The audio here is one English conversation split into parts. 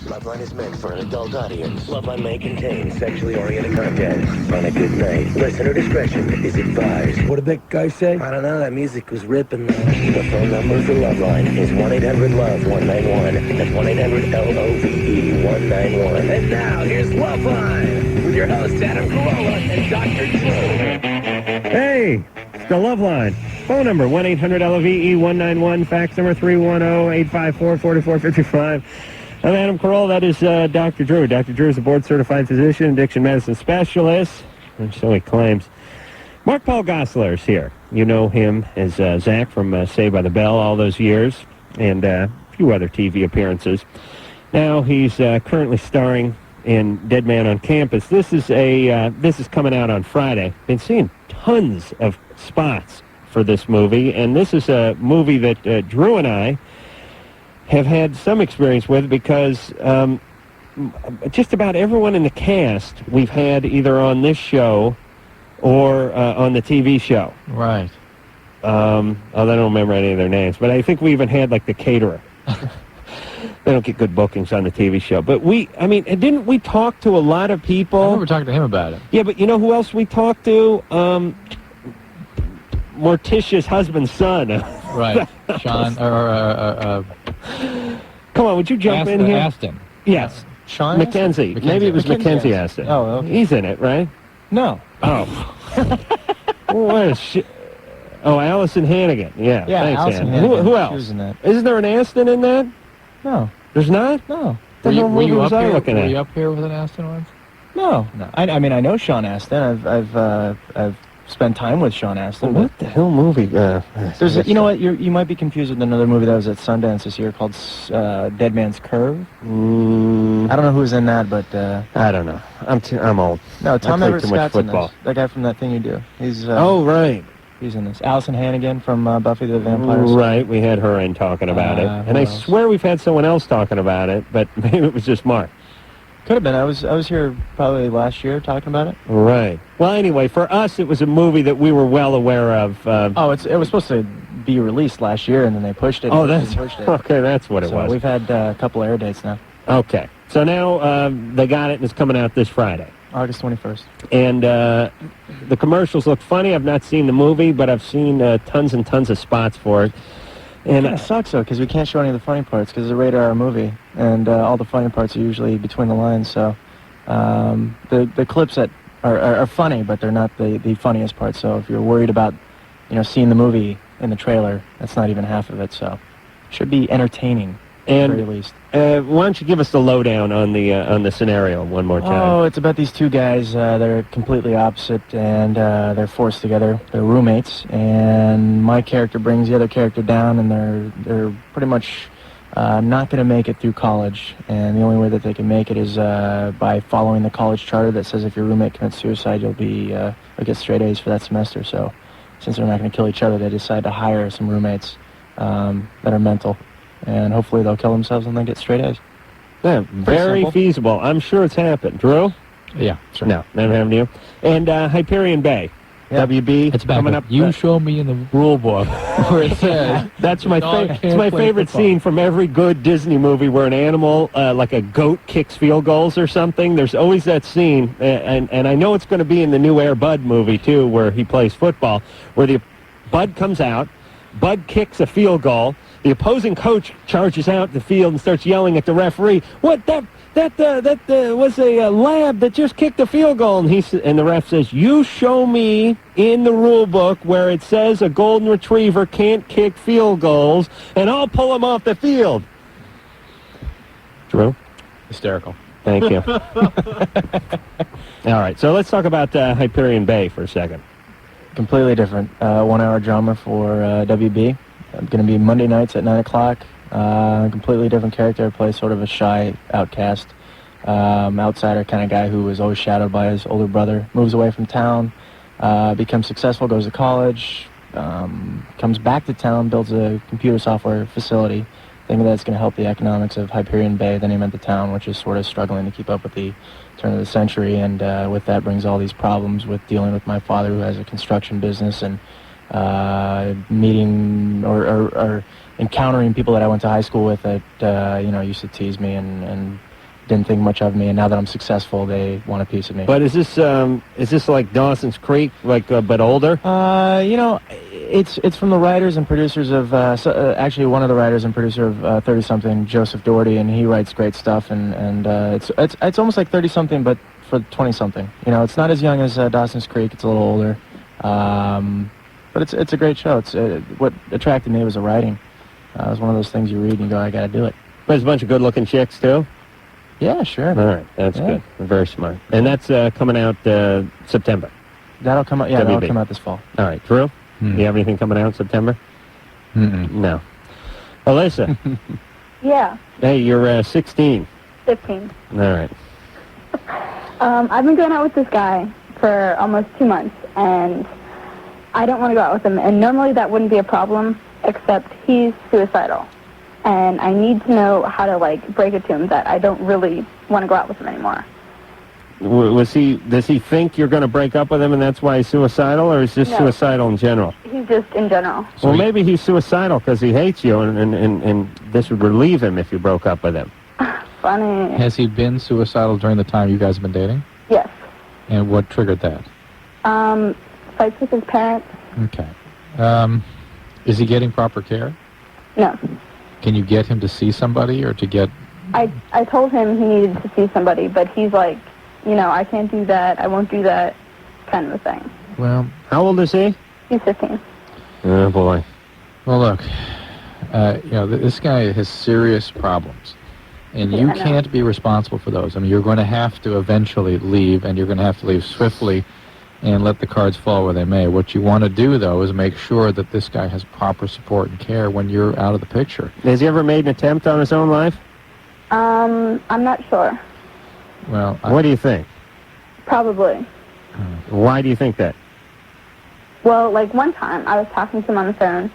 Loveline is meant for an adult audience. Loveline may contain sexually oriented content. On a good night, listener discretion is advised. What did that guy say? I don't know, that music was ripping. The phone number for Loveline is 1-800-LOVE-191. That's 1-800-LOVE-191. And now, here's Loveline with your hosts, Adam Carolla and Dr. Drew. Hey, it's the Loveline. Phone number, 1-800-LOVE-191. Fax number, 310-854-4455. I'm Adam Carolla. That is Dr. Drew. Dr. Drew is a board-certified physician, addiction medicine specialist, and so he claims. Mark-Paul Gosselaar is here. You know him as Zach from Saved by the Bell all those years, and a few other TV appearances. Now he's currently starring in Dead Man on Campus. This is coming out on Friday. Been seeing tons of spots for this movie, and this is a movie that Drew and I have had some experience with because just about everyone in the cast we've had either on this show or on the TV show. Right. I don't remember any of their names, but I think we even had, like, the caterer. They don't get good bookings on the TV show. But didn't we talk to a lot of people? I remember talking to him about it. Yeah, but you know who else we talked to? Morticia's husband's son. Right. Sean, Come on, would you jump in here? Aston. Yes. Sean Mackenzie. Maybe it was Mackenzie Aston. Oh, okay. He's in it, right? No. Oh. What a shit. Oh, Allison Hannigan. Yeah, thanks, Allison Ann. Hannigan. Who She else? was in that. Isn't there an Aston in that? No. There's not? No. The hell movie was I looking Were at? you up here with an Aston once? No. No. I mean, I know Sean Astin. I've spent time with Sean Astin. What the hell movie? There's you know what? You might be confused with another movie that was at Sundance this year called Dead Man's Curve. I don't know who's in that, but I don't know. I'm old. no, Tom I play Everett too much Scott's in football. this. That guy from That Thing You Do. He's Oh, right. he's in this. Allison Hannigan from Buffy the Vampire Slayer. Right, we had her in talking about it. And who I else? swear we've had someone else talking about it, but maybe it was just Mark. Could have been. I was here probably last year talking about it. Right. Well, anyway, for us, it was a movie that we were well aware of. Oh, it was supposed to be released last year, and then they pushed it. Oh, and that's they pushed it. okay. That's what it So was. we've had a couple air dates now. Okay. So now they got it, and it's coming out this Friday. August 21st. And the commercials look funny. I've not seen the movie, but I've seen tons and tons of spots for it. And It sucks, though, because we can't show any of the funny parts because it's a rated R movie, and all the funny parts are usually between the lines. So the clips that are funny, but they're not the funniest parts. So if you're worried about, seeing the movie in the trailer, that's not even half of it. So it should be entertaining, at the very least. why don't you give us the lowdown on the scenario one more time? Oh, it's about these two guys that are completely opposite, and they're forced together. They're roommates, and my character brings the other character down, and they're pretty much not going to make it through college. And the only way that they can make it is by following the college charter that says if your roommate commits suicide, you'll get straight A's for that semester. So since they're not going to kill each other, they decide to hire some roommates that are mental. And hopefully they'll kill themselves and then get straight A's. Yeah, very simple. feasible. I'm sure it's happened. Drew? Yeah, sure. No, never happened to you. And Hyperion Bay. Yeah. WB. It's back coming up. up. You show me in the rule book where it says That's my dog it's can't my play favorite football. scene from every good Disney movie where an animal, like a goat, kicks field goals or something. There's always that scene, and I know it's going to be in the new Air Bud movie too, where he plays football, where the Bud comes out, Bud kicks a field goal, the opposing coach charges out the field and starts yelling at the referee, "What that was a lab that just kicked a field goal," and the ref says, "You show me in the rule book where it says a golden retriever can't kick field goals, and I'll pull him off the field." Drew? Hysterical. Thank you. All right, so let's talk about Hyperion Bay for a second. Completely different. 1 hour drama for WB. Going to be Monday nights at 9 o'clock. Completely different character. I play sort of a shy outcast, outsider kind of guy who was always shadowed by his older brother. Moves away from town, becomes successful, goes to college, comes back to town, builds a computer software facility, thinking that it's going to help the economics of Hyperion Bay, the name of the town, which is sort of struggling to keep up with the turn of the century. And with that brings all these problems with dealing with my father, who has a construction business, and meeting or encountering people that I went to high school with that used to tease me and didn't think much of me, and now that I'm successful, they want a piece of me. But is this like Dawson's Creek, like but older? It's from the writers and producers of actually one of the writers and producer of 30-something, Joseph Doherty, and he writes great stuff, and it's almost like 30-something, but for 20-something. It's not as young as Dawson's Creek. It's a little older, but it's a great show. What attracted me was the writing. It was one of those things you read and you go, I got to do it. There's a bunch of good-looking chicks too. Yeah, sure. All right, that's good. Very smart. And that's coming out September. That'll come out. Yeah, that'll come out this fall. All right, Drew. Do you have anything coming out in September? No. Alyssa. Yeah. Hey, you're 16. 15. All right. I've been going out with this guy for almost 2 months, and I don't want to go out with him. And normally that wouldn't be a problem, except he's suicidal. And I need to know how to, break it to him that I don't really want to go out with him anymore. Does he think you're going to break up with him and that's why he's suicidal, or is this suicidal in general? He's just in general. Well, maybe he's suicidal because he hates you, and this would relieve him if you broke up with him. Funny. Has he been suicidal during the time you guys have been dating? Yes. And what triggered that? Fights with his parents. Okay. Is he getting proper care? No. Can you get him to see somebody or to get... I told him he needed to see somebody, but he's like, I can't do that, I won't do that, kind of a thing. Well... How old is he? He's 15. Oh, boy. Well, look, this guy has serious problems, and you can't be responsible for those. I mean, you're going to have to eventually leave, and you're going to have to leave swiftly and let the cards fall where they may. What you want to do, though, is make sure that this guy has proper support and care when you're out of the picture. Has he ever made an attempt on his own life? I'm not sure. Well, What do you think? Probably. Why do you think that? Well, one time I was talking to him on the phone,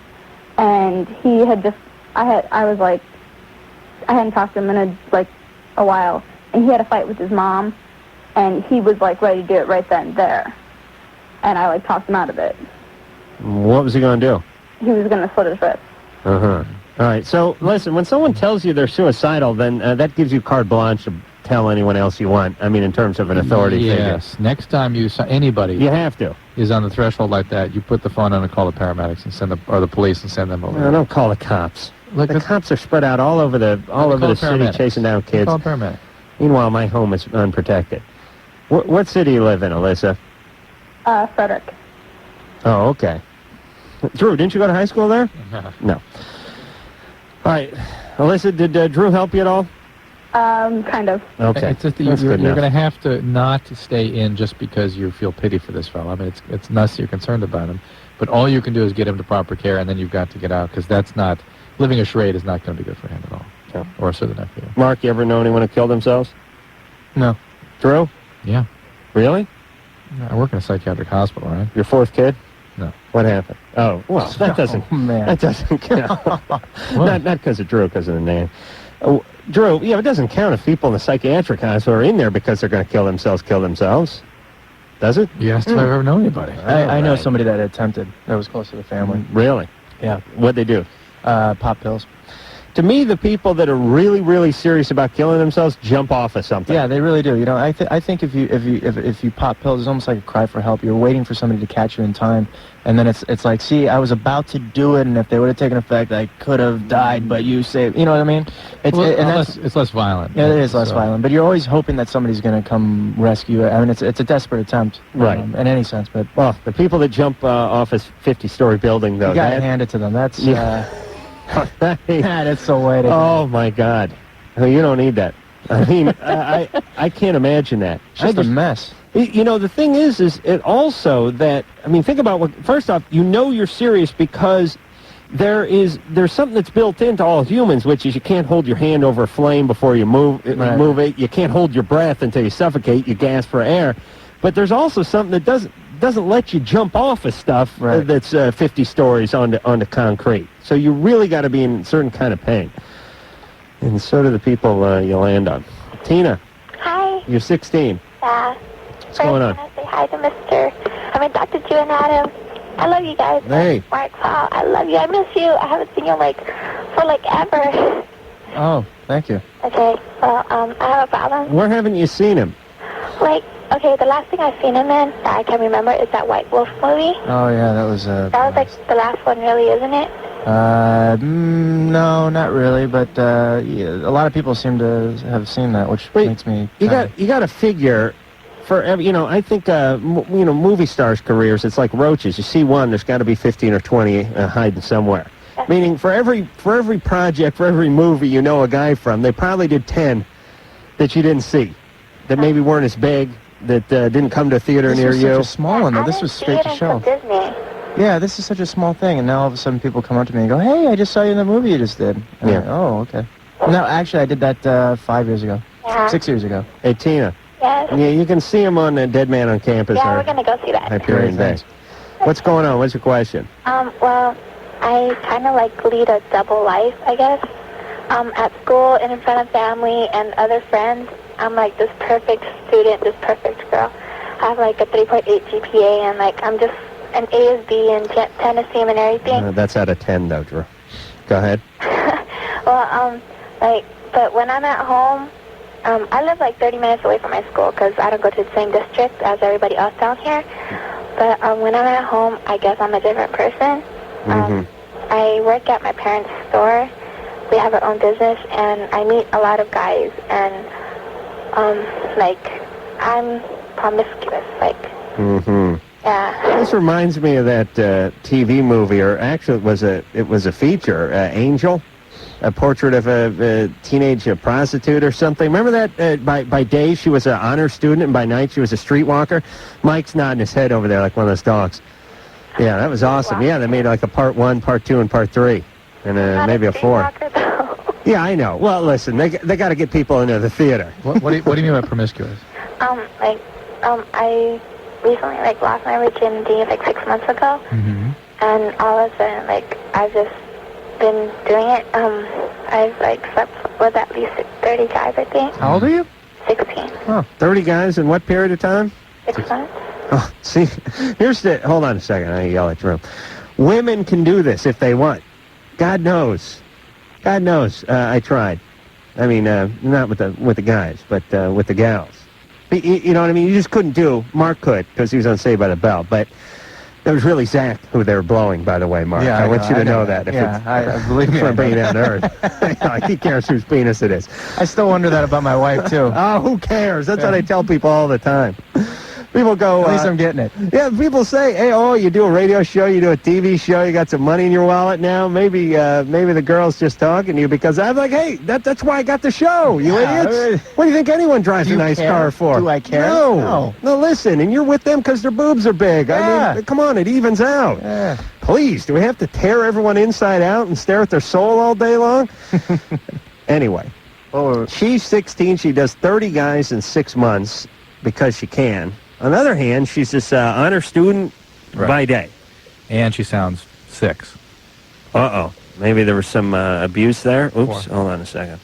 and he had just, I hadn't talked to him in a while, and he had a fight with his mom, and he was ready to do it right then and there, and I talked him out of it. What was he going to do? He was going to slit his wrist. Uh-huh. All right, so listen, when someone tells you they're suicidal, then that gives you carte blanche to tell anyone else you want. I mean, in terms of an authority figure. Yes. Next time anybody you have to is on the threshold like that, you put the phone on and call the paramedics and or the police and send them over. No, don't call the cops. Look, the cops are spread out all over the city chasing down kids. Call a paramedic. Meanwhile, my home is unprotected. What city do you live in, Alyssa? Frederick. Oh, okay. Drew, didn't you go to high school there? No. All right. Alyssa, did Drew help you at all? Kind of. Okay. It's just that you're going to have to not stay in just because you feel pity for this fellow. I mean, it's nice that you're concerned about him, but all you can do is get him to proper care, and then you've got to get out, because that's not... Living a charade is not going to be good for him at all. No. Or certainly not for you. Mark, you ever know anyone who killed themselves? No. Drew? Yeah. Really? I work in a psychiatric hospital, right? Your fourth kid? No. What happened? Oh, well, that doesn't... Oh, man. That doesn't count. Not because of Drew, because of the name. Drew, it doesn't count if people in the psychiatric hospital are in there because they're going to kill themselves. Does it? You asked if I ever know anybody. I know somebody that attempted. That was close to the family. Really? Yeah. What'd they do? Pop pills. To me, the people that are really, really serious about killing themselves jump off of something. Yeah, they really do. I think if you pop pills, it's almost like a cry for help. You're waiting for somebody to catch you in time, and then it's like, see, I was about to do it, and if they would have taken effect, I could have died, but you saved. You know what I mean? It's less violent. Yeah, it is less violent, but you're always hoping that somebody's going to come rescue you. I mean, it's a desperate attempt, right? In any sense, but the people that jump off a 50-story building, though, you got to hand it to them. That's that's the way to go. Oh my God! You don't need that. I mean, I can't imagine that. It's just a mess. The thing is it also that, I mean, think about first off, you're serious because there's something that's built into all humans, which is you can't hold your hand over a flame before you move it. You can't hold your breath until you suffocate. You gasp for air. But there's also something that doesn't let you jump off of stuff that's 50 stories onto concrete. So you really got to be in a certain kind of pain. And so do the people you land on. Tina. Hi. You're 16. Yeah. What's going on? I want to say hi to Dr. Drew and Adam. I love you guys. Hey. Mark-Paul, I love you. I miss you. I haven't seen you for ever. Oh, thank you. Okay. Well, I have a problem. Where haven't you seen him? Like, okay, the last thing I've seen him in that I can remember is that White Wolf movie. Oh, yeah, that was... That was, like, the last one, really, isn't it? No, not really, but yeah, a lot of people seem to have seen that, which makes me... You got to figure... I think, movie stars' careers, it's like roaches. You see one, there's got to be 15 or 20 hiding somewhere. Meaning, for every project, for every movie you know a guy from, they probably did 10 that you didn't see, that maybe weren't as big, that didn't come to a theater near you. This was such a small one, though. This was straight to show. Disney. Yeah, this is such a small thing, and now all of a sudden people come up to me and go, "Hey, I just saw you in the movie you just did." And I'm like, oh, okay. No, actually, I did that 5 years ago. Yeah. 6 years ago. Hey, Tina. Yes. Yeah, you can see him on Dead Man on Campus. Yeah, we're going to go see that. Hyperion Day. What's going on? What's your question? Well, I kind of like lead a double life, I guess. At school and in front of family and other friends, I'm like this perfect student, this perfect girl. I have like a 3.8 GPA and like I'm just an A is B in Tennessee and everything. That's out of 10, though, Drew. Go ahead. Well, but when I'm at home, I live like 30 minutes away from my school because I don't go to the same district as everybody else down here. But when I'm at home, I guess I'm a different person. I work at my parents' store. We have our own business, and I meet a lot of guys, and I'm promiscuous, Yeah. This reminds me of that TV movie, or actually it was a feature, Angel, a portrait of a teenage prostitute or something. Remember that? By day she was an honor student, and by night she was a streetwalker. Mike's nodding his head over there like one of those dogs. Yeah, that was awesome. Yeah, they made like a part 1, part 2, and part 3, and maybe a 4. Yeah, I know. Well, listen, they got to get people into the theater. What do you mean by promiscuous? I recently lost my virginity 6 months ago, and all of a sudden I've just been doing it. I've slept with at least 30 guys, I think. How old are you? 16. Oh, 30 guys in what period of time? 6 months. Oh, see, hold on a second, I yell at Drew. Women can do this if they want. God knows. I tried. I mean, not with the guys, but with the gals. You know what I mean? You just couldn't do. Mark could, because he was on Saved by the Bell, but it was really Zach who they were blowing, by the way, Mark. Yeah, I want you to know that. I believe me. I'm bringing it down to earth. He cares whose penis it is. I still wonder that about my wife, too. Oh, who cares? That's what I tell people all the time. People go... At least I'm getting it. Yeah, people say, hey, you do a radio show, you do a TV show, you got some money in your wallet now. Maybe the girl's just talking to you because I'm like, hey, that's why I got the show, you idiots. What do you think anyone drives a nice car for? Do I care? No, listen, and you're with them because their boobs are big. Yeah. I mean, come on, it evens out. Yeah. Please, do we have to tear everyone inside out and stare at their soul all day long? Anyway, she's 16. She does 30 guys in 6 months because she can. On the other hand, she's this honor student by day. And she sounds 6. Uh-oh. Maybe there was some abuse there. Oops, hold on a second.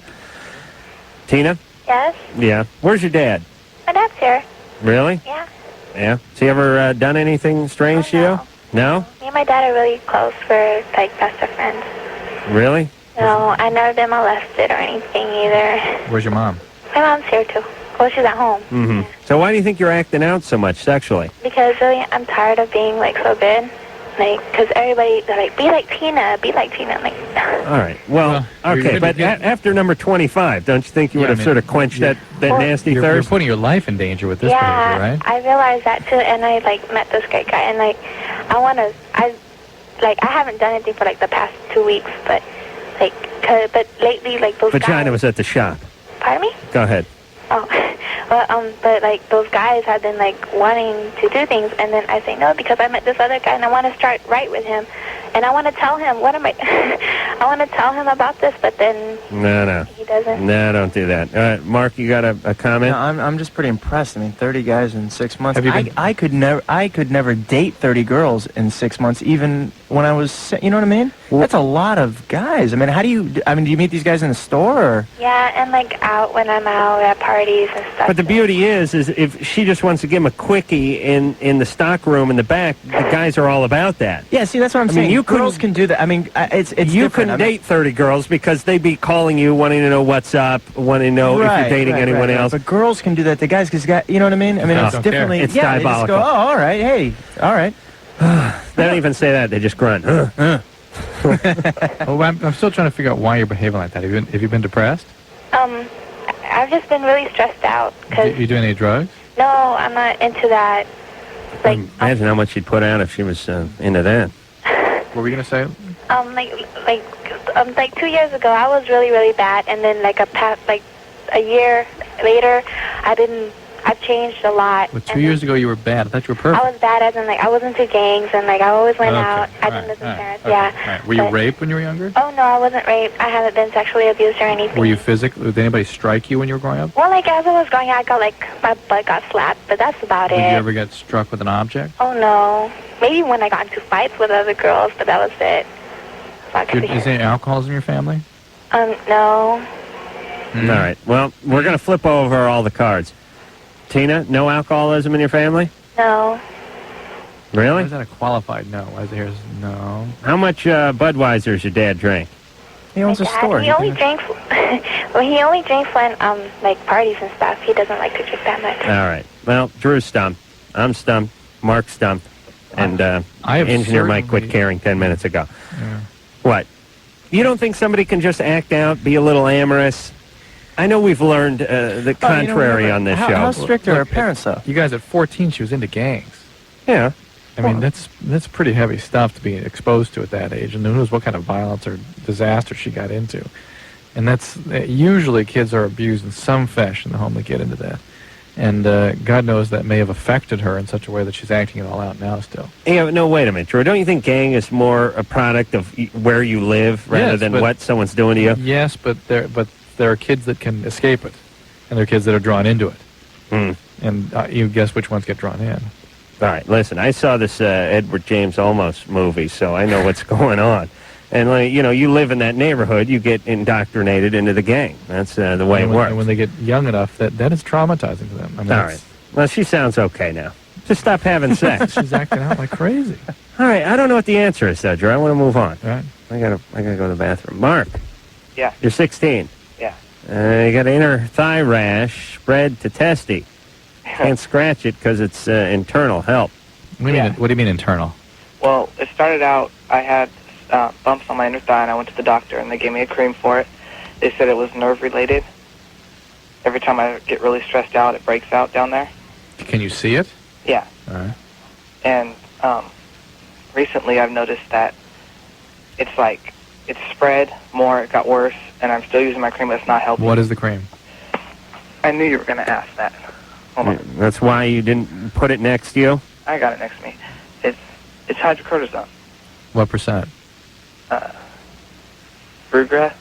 Tina? Yes? Yeah. Where's your dad? My dad's here. Really? Yeah. Yeah? Has he ever done anything strange to you? No? Me and my dad are really close. We're best of friends. Really? No, I've never been molested or anything either. Where's your mom? My mom's here too. Well, she's at home. Mm-hmm. So why do you think you're acting out so much sexually? Because really, I'm tired of being so good. Because everybody, they're like, be like Tina, be like Tina. I'm like, all right. Well, okay, but after number 25, don't you think you would have sort of quenched that nasty thirst? You're putting your life in danger with this behavior, right? I realized that too, and I met this great guy, and I haven't done anything for the past 2 weeks, but but lately those Vagina guys. was at the shop. Pardon me? Go ahead. Oh, well, but those guys have been wanting to do things, and then I say no because I met this other guy and I want to start right with him, and I want to tell him I want to tell him about this, but then No. he doesn't. No, don't do that. Mark, you got a comment? No, I'm just pretty impressed. I mean, 30 guys in 6 months. I could never date 30 girls in 6 months, even when I was, you know what I mean? That's a lot of guys. I mean, do you meet these guys in the store? Or? Yeah, and out when I'm out at parties and stuff. But the beauty is if she just wants to give him a quickie in the stock room in the back, the guys are all about that. Yeah, see, that's what I'm saying. you girls can do that. I mean, it's you different. couldn't date 30 girls because they'd be calling you, wanting to know what's up, wanting to know if you're dating anyone else. But girls can do that to guys because you know what I mean? I mean, it's differently. It's They just diabolical. go, oh, all right, hey, all right. They don't even say that. They just grunt. Well, I'm still trying to figure out why you're behaving like that. Have you been depressed? I've just been really stressed out. You doing any drugs? No, I'm not into that. Like, Imagine how much she'd put out if she was into that. What were you going to say? Like 2 years ago, I was really, really bad, and then a year later, I've changed a lot. Well, 2 years ago you were bad. I thought you were perfect. I was bad as in, I was into gangs, and, I always went out. I didn't listen to parents, yeah. All right. Were you raped when you were younger? Oh, no, I wasn't raped. I haven't been sexually abused or anything. Were you physically... Did anybody strike you when you were growing up? Well, as I was growing up, I got, my butt got slapped, but that's about it. Did you ever get struck with an object? Oh, no. Maybe when I got into fights with other girls, but that was it. Is there any alcoholism in your family? No. All right. Well, we're going to flip over all the cards. Tina, no alcoholism in your family? No. Really? Why is that a qualified no? Why is it no? How much Budweiser's your dad drink? He owns a store. He only drinks. Well, he only drinks when parties and stuff. He doesn't like to drink that much. All right. Well, Drew's stumped. I'm stumped. Mark's stumped. And Engineer Mike quit caring 10 minutes ago. Yeah. What? You don't think somebody can just act out, be a little amorous? I know we've learned the contrary on this show. How strict are our parents, though? You guys, at 14, she was into gangs. Yeah. I mean, that's pretty heavy stuff to be exposed to at that age, and who knows what kind of violence or disaster she got into. And that's usually kids are abused in some fashion in the home they get into that. And God knows that may have affected her in such a way that she's acting it all out now still. Yeah, no, wait a minute, Drew. Don't you think gang is more a product of where you live rather than what someone's doing to you? Yes, but there are kids that can escape it, and there are kids that are drawn into it. And you guess which ones get drawn in. All right, listen, I saw this Edward James Olmos movie, so I know what's going on. And, you live in that neighborhood, you get indoctrinated into the gang. That's the way it works. And when they get young enough, that is traumatizing to them. I mean, all right. Well, she sounds okay now. Just stop having sex. She's acting out like crazy. All right, I don't know what the answer is, though, Drew. I want to move on. All right. I gotta go to the bathroom. Mark. Yeah. You're 16. Yeah. You got inner thigh rash, spread to testy. Can't scratch it because it's internal. Help. What do you mean internal? Well, it started out, I had bumps on my inner thigh, and I went to the doctor, and they gave me a cream for it. They said it was nerve-related. Every time I get really stressed out, it breaks out down there. Can you see it? Yeah. All right. And recently I've noticed that it's spread more, it got worse, and I'm still using my cream, but it's not helping. What is the cream? I knew you were going to ask that. Hold on. That's why you didn't put it next to you? I got it next to me. It's hydrocortisone. What percent? Brugra?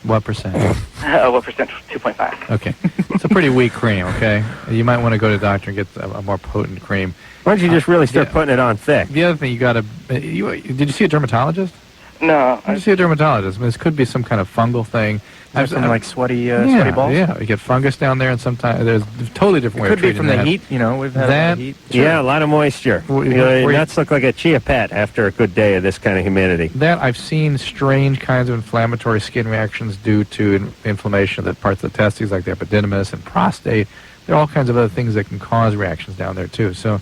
What percent? What percent? 2.5. Okay. It's a pretty weak cream, okay? You might want to go to the doctor and get a more potent cream. Why don't you just really start putting it on thick? The other thing you got to... Did you see a dermatologist? No. Did you see a dermatologist? I mean, this could be some kind of fungal thing. Have some sweaty balls? Yeah, you get fungus down there, and sometimes there's a totally different way of treating that. Could be from the heat, we've had a lot of heat. Sure. Yeah, a lot of moisture. Your nuts look like a chia pet after a good day of this kind of humidity. That, I've seen strange kinds of inflammatory skin reactions due to inflammation of the parts of the testes, like the epididymis and prostate. There are all kinds of other things that can cause reactions down there, too. So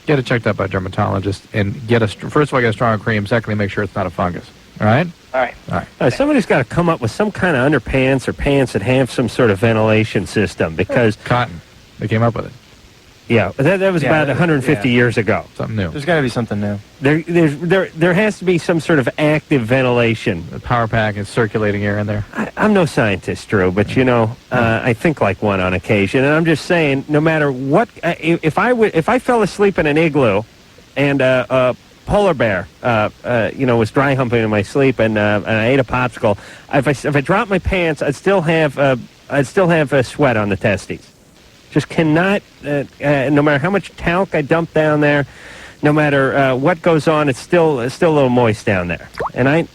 get it checked out by a dermatologist, and first of all, get a stronger cream. Secondly, make sure it's not a fungus. All right? All right. All right. Somebody's got to come up with some kind of underpants or pants that have some sort of ventilation system because... Cotton. They came up with it. Yeah, that was about 150 years ago. Something new. There's got to be something new. There has to be some sort of active ventilation. The power pack is circulating air in there. I'm no scientist, Drew, but I think like one on occasion, and I'm just saying, no matter what, if I fell asleep in an igloo, and polar bear, was dry humping in my sleep, and I ate a popsicle. If I dropped my pants, I'd still have sweat on the testes. Just cannot. No matter how much talc I dump down there, no matter what goes on, it's still a little moist down there. And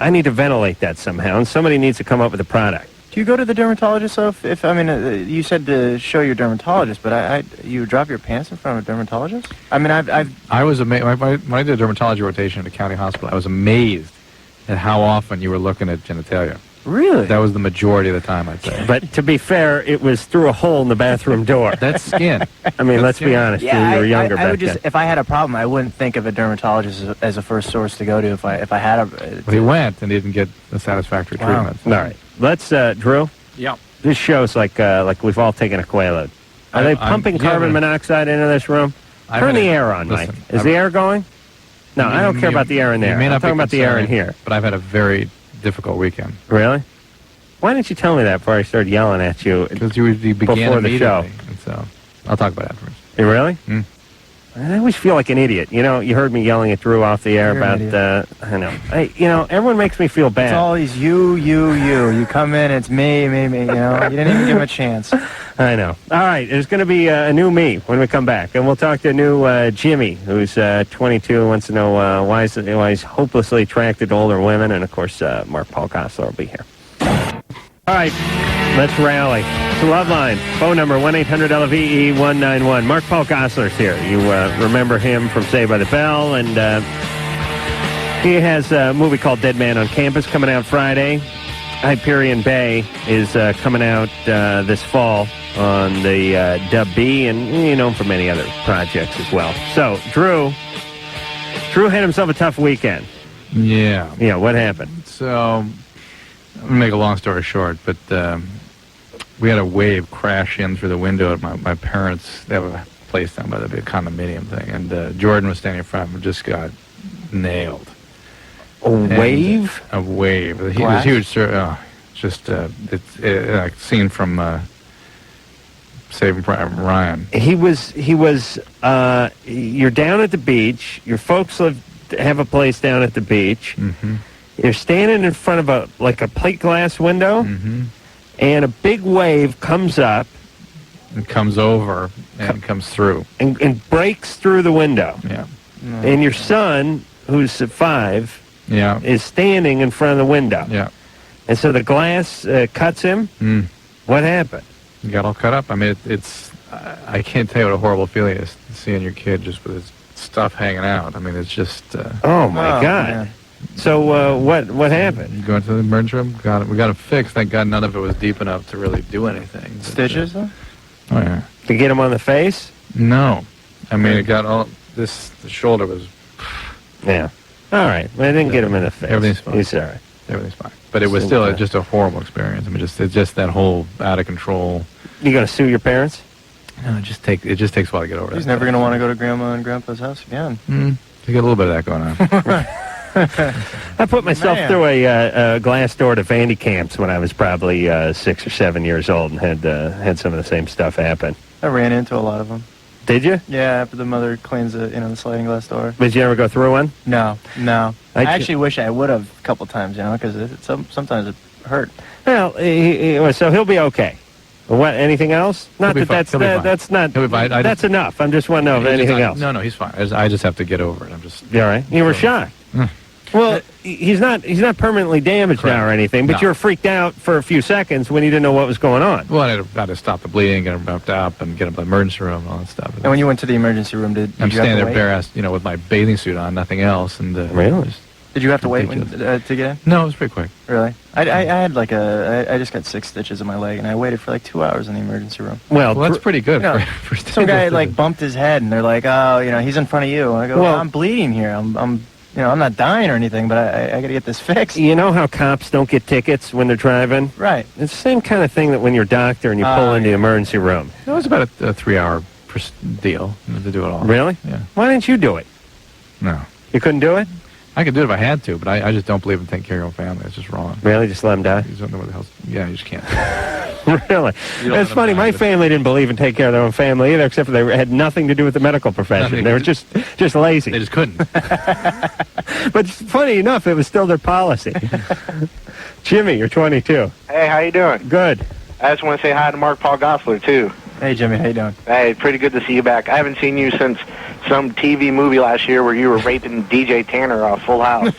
I need to ventilate that somehow, and somebody needs to come up with a product. Do you go to the dermatologist? So if I mean, you said to show your dermatologist, but you drop your pants in front of a dermatologist? I mean, I was amazed when I did a dermatology rotation at a county hospital. I was amazed at how often you were looking at genitalia. Really? That was the majority of the time, I'd say. But to be fair, it was through a hole in the bathroom door. That's skin. I mean, let's be honest. Yeah, you were younger I would back just, if I had a problem, I wouldn't think of a dermatologist as a first source to go to if I had a... Well, he went and didn't get a satisfactory treatment. All right. Let's, Drew. Yeah. This show's like we've all taken a Quaalude. Are they pumping carbon monoxide into this room? Turn the air on, Mike. Is the air going? No, I don't care about the air in there. I'm talking about the air in here. But I've had a very difficult weekend. Really? Why didn't you tell me that before I started yelling at you? Because you began before the show. And so I'll talk about it afterwards. You really? Mm. I always feel like an idiot. You know, you heard me yelling at Drew off the air about, I know. Everyone makes me feel bad. It's always you. You come in, it's me, you know. You didn't even give him a chance. I know. All right, there's going to be a new me when we come back. And we'll talk to a new Jimmy, who's 22, wants to know why he's hopelessly attracted to older women. And, of course, Mark-Paul Gosselaar will be here. All right, let's rally. To Loveline, phone number 1-800-LVE-191. Mark-Paul Gosselaar's here. You remember him from Saved by the Bell, and he has a movie called Dead Man on Campus coming out Friday. Hyperion Bay is coming out this fall on the Dub B, and you know him from many other projects as well. So, Drew had himself a tough weekend. Yeah. Yeah, what happened? So, I'm going to make a long story short, but we had a wave crash in through the window at my parents. They have a place down by the big condominium thing, and Jordan was standing in front and just got nailed. A wave? A wave. It was huge. Just it's like scene from Saving Private Ryan. He was. You're down at the beach. Your folks have a place down at the beach. Mm-hmm. You're standing in front of a plate glass window, mm-hmm. and a big wave comes up. And comes over and comes through. And breaks through the window. Yeah. And your son, who's 5, is standing in front of the window. Yeah. And so the glass cuts him. Mm. What happened? You got all cut up. I mean, it's I can't tell you what a horrible feeling it is seeing your kid just with his stuff hanging out. I mean, it's just... oh, my God. Man. So what happened? You go into the emergency room. We got it fixed. Thank God none of it was deep enough to really do anything. Stitches, though? Oh, yeah. To get him on the face? No. I mean, it got all... The shoulder was... Yeah. All right. Well, I didn't get him in the face. Everything's fine. He's all right. Everything's fine. But it was still just a horrible experience. I mean, it's just that whole out of control... You going to sue your parents? No, it just takes a while to get over that. He's never going to want to go to Grandma and Grandpa's house again. You get a little bit of that going on. I put myself through a glass door to Vandy Camps when I was probably 6 or 7 years old and had some of the same stuff happen. I ran into a lot of them. Did you? Yeah, after the mother cleans the sliding glass door. Did you ever go through one? No. I actually wish I would have a couple times, because sometimes it hurt. Well, so he'll be okay. What? Anything else? Not that that's not. That's enough. I'm just want to know if anything else. No, he's fine. I just have to get over it. You all right? You were shocked. Well, he's not permanently damaged now or anything, but you were freaked out for a few seconds when you didn't know what was going on. Well, I had to stop the bleeding, get him wrapped up, and get him to the emergency room and all that stuff. And when you went to the emergency room, did I'm you have standing to there wait? bare-ass, with my bathing suit on, nothing else, and really. Did you have to wait to get in? No, it was pretty quick. Really? I had I just got 6 stitches in my leg, and I waited for 2 hours in the emergency room. Well, that's pretty good. For some guy bumped his head, and they're like, "Oh, he's in front of you." And I go, "Well, I'm bleeding here. I'm not dying or anything, but I got to get this fixed." You know how cops don't get tickets when they're driving? Right. It's the same kind of thing that when you're a doctor and you pull into the emergency room. It was about a 3-hour deal to do it all. Really? Yeah. Why didn't you do it? No. You couldn't do it? I could do it if I had to, but I just don't believe in taking care of your own family. It's just wrong. Really? Just let them die? You don't know what the hell... Yeah, you just can't. Really? It's funny. My family didn't believe in taking care of their own family either, except for they had nothing to do with the medical profession. They were just lazy. They just couldn't. But funny enough, it was still their policy. Jimmy, you're 22. Hey, how you doing? Good. I just want to say hi to Mark-Paul Gosselaar, too. Hey, Jimmy, how you doing? Hey, pretty good to see you back. I haven't seen you since some TV movie last year where you were raping DJ Tanner off Full House.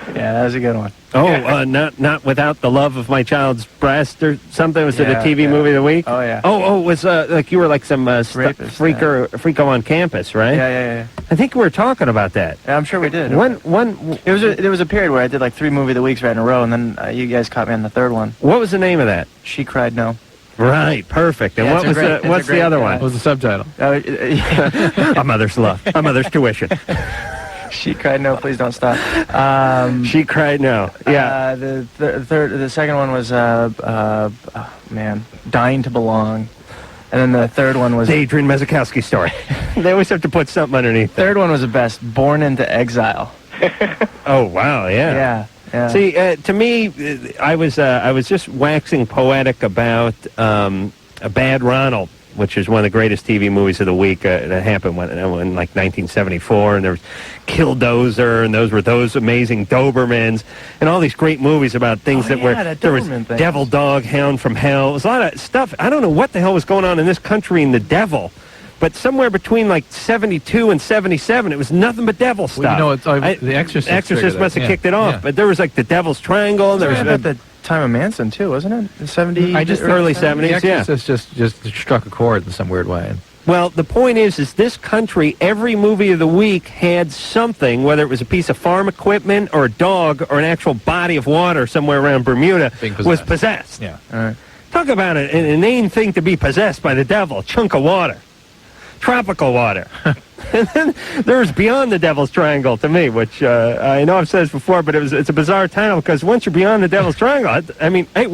Yeah, that was a good one. Oh, not without the love of my child's breast or something. Was it a Yeah, TV yeah. movie of the week? Oh, yeah. Oh, it was like you were like some Rapist, freako on campus, right? Yeah. I think we were talking about that. Yeah, I'm sure we did. There was a period where I did like 3 movie of the weeks right in a row, and then you guys caught me on the third one. What was the name of that? She Cried No. Right, perfect. And Yeah, what was what's the other one? What was the subtitle? A Mother's Love. A Mother's Tuition. She Cried No, Please Don't Stop. She Cried No. Yeah. The second one was Dying to Belong, and then the third one was The Adrian Mezikowski story. They always have to put something underneath. Third one was the best. Born into Exile. Oh wow, yeah. Yeah. See, to me, I was just waxing poetic about A Bad Ronald, which is one of the greatest TV movies of the week that happened in like 1974, and there was Killdozer, and those were those amazing Dobermans, and all these great movies about things there was Devil Dog, Hound from Hell. It was a lot of stuff. I don't know what the hell was going on in this country in the devil. But somewhere between like 72 and 77, it was nothing but devil stuff. Well, The Exorcist must have kicked it off. Yeah. But there was like the Devil's Triangle. There was at the time of Manson too, wasn't it? The 70s. early 70s. The Exorcist just struck a chord in some weird way. Well, the point is this country, every movie of the week had something, whether it was a piece of farm equipment or a dog or an actual body of water somewhere around Bermuda, was possessed. Yeah. All right. Talk about an inane thing to be possessed by the devil, a chunk of water. Tropical water. And then there's Beyond the Devil's Triangle to me, which I know I've said this before, but it's a bizarre title because once you're beyond the Devil's Triangle, I mean, hey,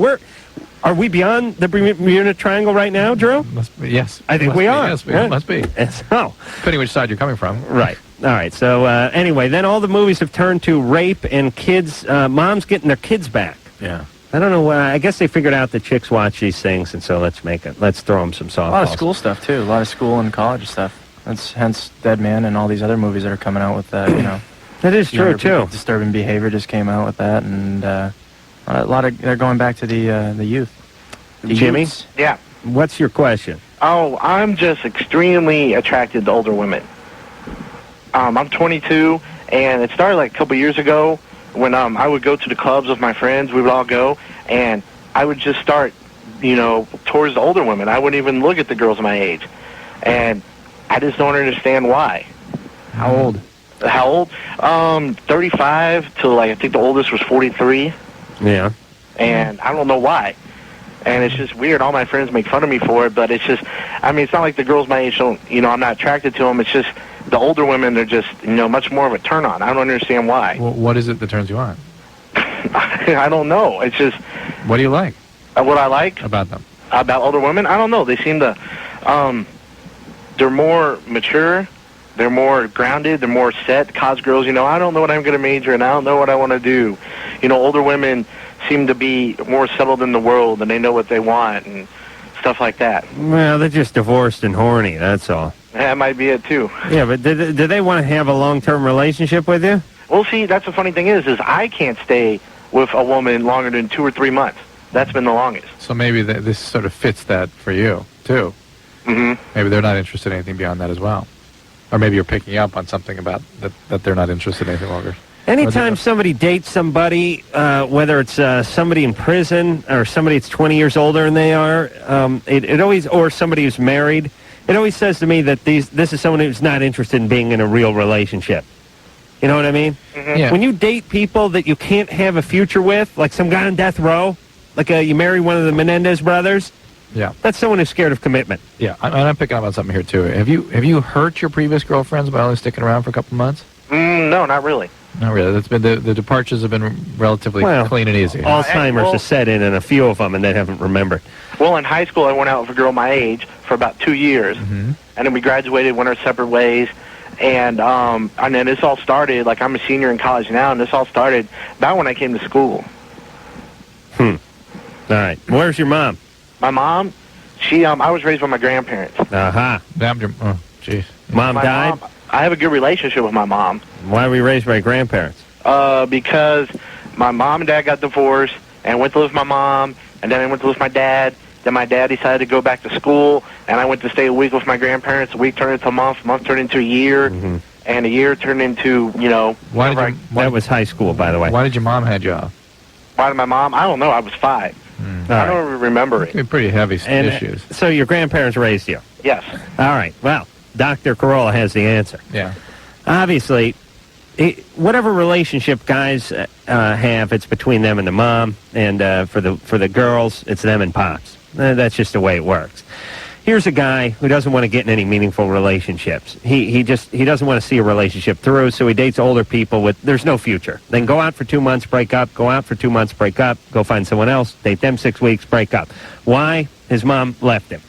are we beyond the Bermuda Triangle right now, Drew? Yes. I think we are. Yes, we right? must be. So, Depending which side you're coming from. right. All right. So anyway, then all the movies have turned to rape and kids, moms getting their kids back. Yeah. I don't know why. I guess they figured out that chicks watch these things, and so let's throw them some softballs. A lot of school stuff too. A lot of school and college stuff. That's hence Dead Man and all these other movies that are coming out with that. That is true too. Disturbing Behavior just came out with that, and a lot of they're going back to the youth. Jimmy? Youths. Yeah. What's your question? Oh, I'm just extremely attracted to older women. I'm 22, and it started like a couple years ago when I would go to the clubs with my friends. We would all go, and I would just start, towards the older women. I wouldn't even look at the girls my age, and I just don't understand why. How old? How old? 35 till I think the oldest was 43. Yeah. And I don't know why. And it's just weird. All my friends make fun of me for it, but it's just, it's not like the girls my age don't, I'm not attracted to them. It's just the older women, they're just, much more of a turn on. I don't understand why. Well, what is it that turns you on? I don't know. It's just... What do you like? What I like? About them. About older women? I don't know. They seem to, they're more mature. They're more grounded. They're more set. College girls, I don't know what I'm going to major in. I don't know what I want to do. Older women seem to be more settled in the world, and they know what they want and stuff like that. Well, they're just divorced and horny, that's all. That might be it, too. Yeah, but do they want to have a long-term relationship with you? Well, see, that's the funny thing is I can't stay with a woman longer than 2 or 3 months. That's been the longest. So maybe this sort of fits that for you, too. Mm-hmm. Maybe they're not interested in anything beyond that as well. Or maybe you're picking up on something about that they're not interested in anything longer. Anytime somebody dates somebody, whether it's somebody in prison or somebody that's 20 years older than they are, it always, or somebody who's married, it always says to me that this is someone who's not interested in being in a real relationship. You know what I mean? Mm-hmm. Yeah. When you date people that you can't have a future with, like some guy on death row, like you marry one of the Menendez brothers, Yeah. that's someone who's scared of commitment. Yeah, I'm picking up on something here, too. Have you hurt your previous girlfriends by only sticking around for a couple months? No, not really. Not really. That's been the departures have been relatively clean and easy. Alzheimer's has set in a few of them, and they haven't remembered. Well, in high school, I went out with a girl my age for about 2 years, Mm-hmm. and then we graduated, went our separate ways, and then this all started, like I'm a senior in college now, and this all started about when I came to school. All right. Where's your mom? My mom, I was raised by my grandparents. Aha. Oh, jeez. Mom My died? mom, I have a good relationship with my mom. Why were we raised by grandparents? Because my mom and dad got divorced, and I went to live with my mom, and then I went to live with my dad. Then my dad decided to go back to school, and I went to stay a week with my grandparents. A week turned into a month turned into a year, and a year turned into, you know, that was high school, by the way. Why did your mom have you off? Why did my mom? I don't know. I was 5. I don't even remember it. Pretty heavy issues. So your grandparents raised you? Yes. All right. Well, Dr. Carolla has the answer. Yeah. Obviously, whatever relationship guys have, it's between them and the mom, and for the girls, it's them and pops. That's just the way it works. Here's a guy who doesn't want to get in any meaningful relationships. He doesn't want to see a relationship through, so he dates older people with there's no future. Then go out for 2 months, break up, go out for 2 months, break up, go find someone else, date them 6 weeks, break up. Why? His mom left him.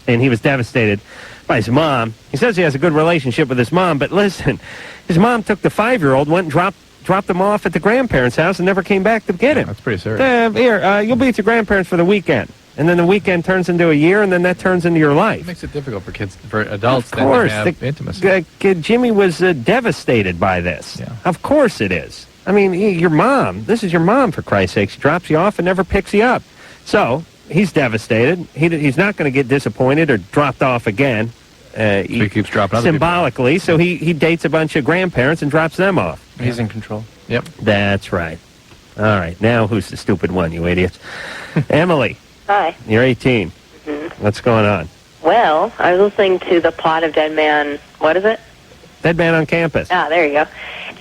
And he was devastated by his mom. He says he has a good relationship with his mom, but listen, his mom took the 5-year-old, went and dropped him off at the grandparents' house and never came back to get him. That's pretty serious. Here, you'll be at your grandparents for the weekend. And then the weekend turns into a year, and then that turns into your life. It makes it difficult for adults of course, then to have intimacy. Jimmy was devastated by this. Yeah. Of course it is. I mean, your mom. This is your mom, for Christ's sake. She drops you off and never picks you up. So he's devastated. He's not going to get disappointed or dropped off again. So he keeps dropping other symbolically. people. So he dates a bunch of grandparents and drops them off. He's in control. Yep. That's right. All right. Now who's the stupid one, you idiots? Emily. Hi. You're 18. What's going on? Well, I was listening to the plot of Dead Man, what is it? Dead Man on Campus. Ah, there you go.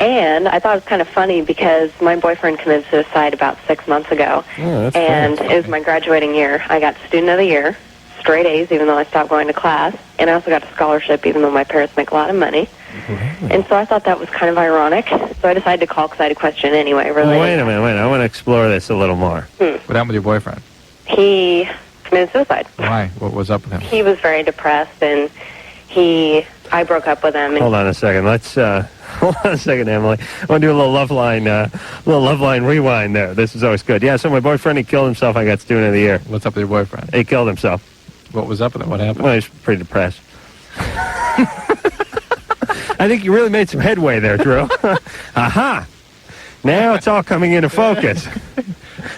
And I thought it was kind of funny because my boyfriend committed suicide about 6 months ago. Oh, that's and funny. it was my graduating year. I got Student of the Year, straight A's, even though I stopped going to class. And I also got a scholarship, even though my parents make a lot of money. And so I thought that was kind of ironic. So I decided to call because I had a question anyway. Well, wait a minute. I want to explore this a little more. What happened with your boyfriend? He committed suicide. Why? What was up with him? He was very depressed, and I broke up with him. And Hold on a second. Let's hold on a second, Emily. I want to do a little Loveline rewind there. This is always good. Yeah. So my boyfriend, he killed himself. I got Student of the Year. What's up with your boyfriend? He killed himself. What was up with him? What happened? Well, he's pretty depressed. I think you really made some headway there, Drew. Aha! Now it's all coming into focus.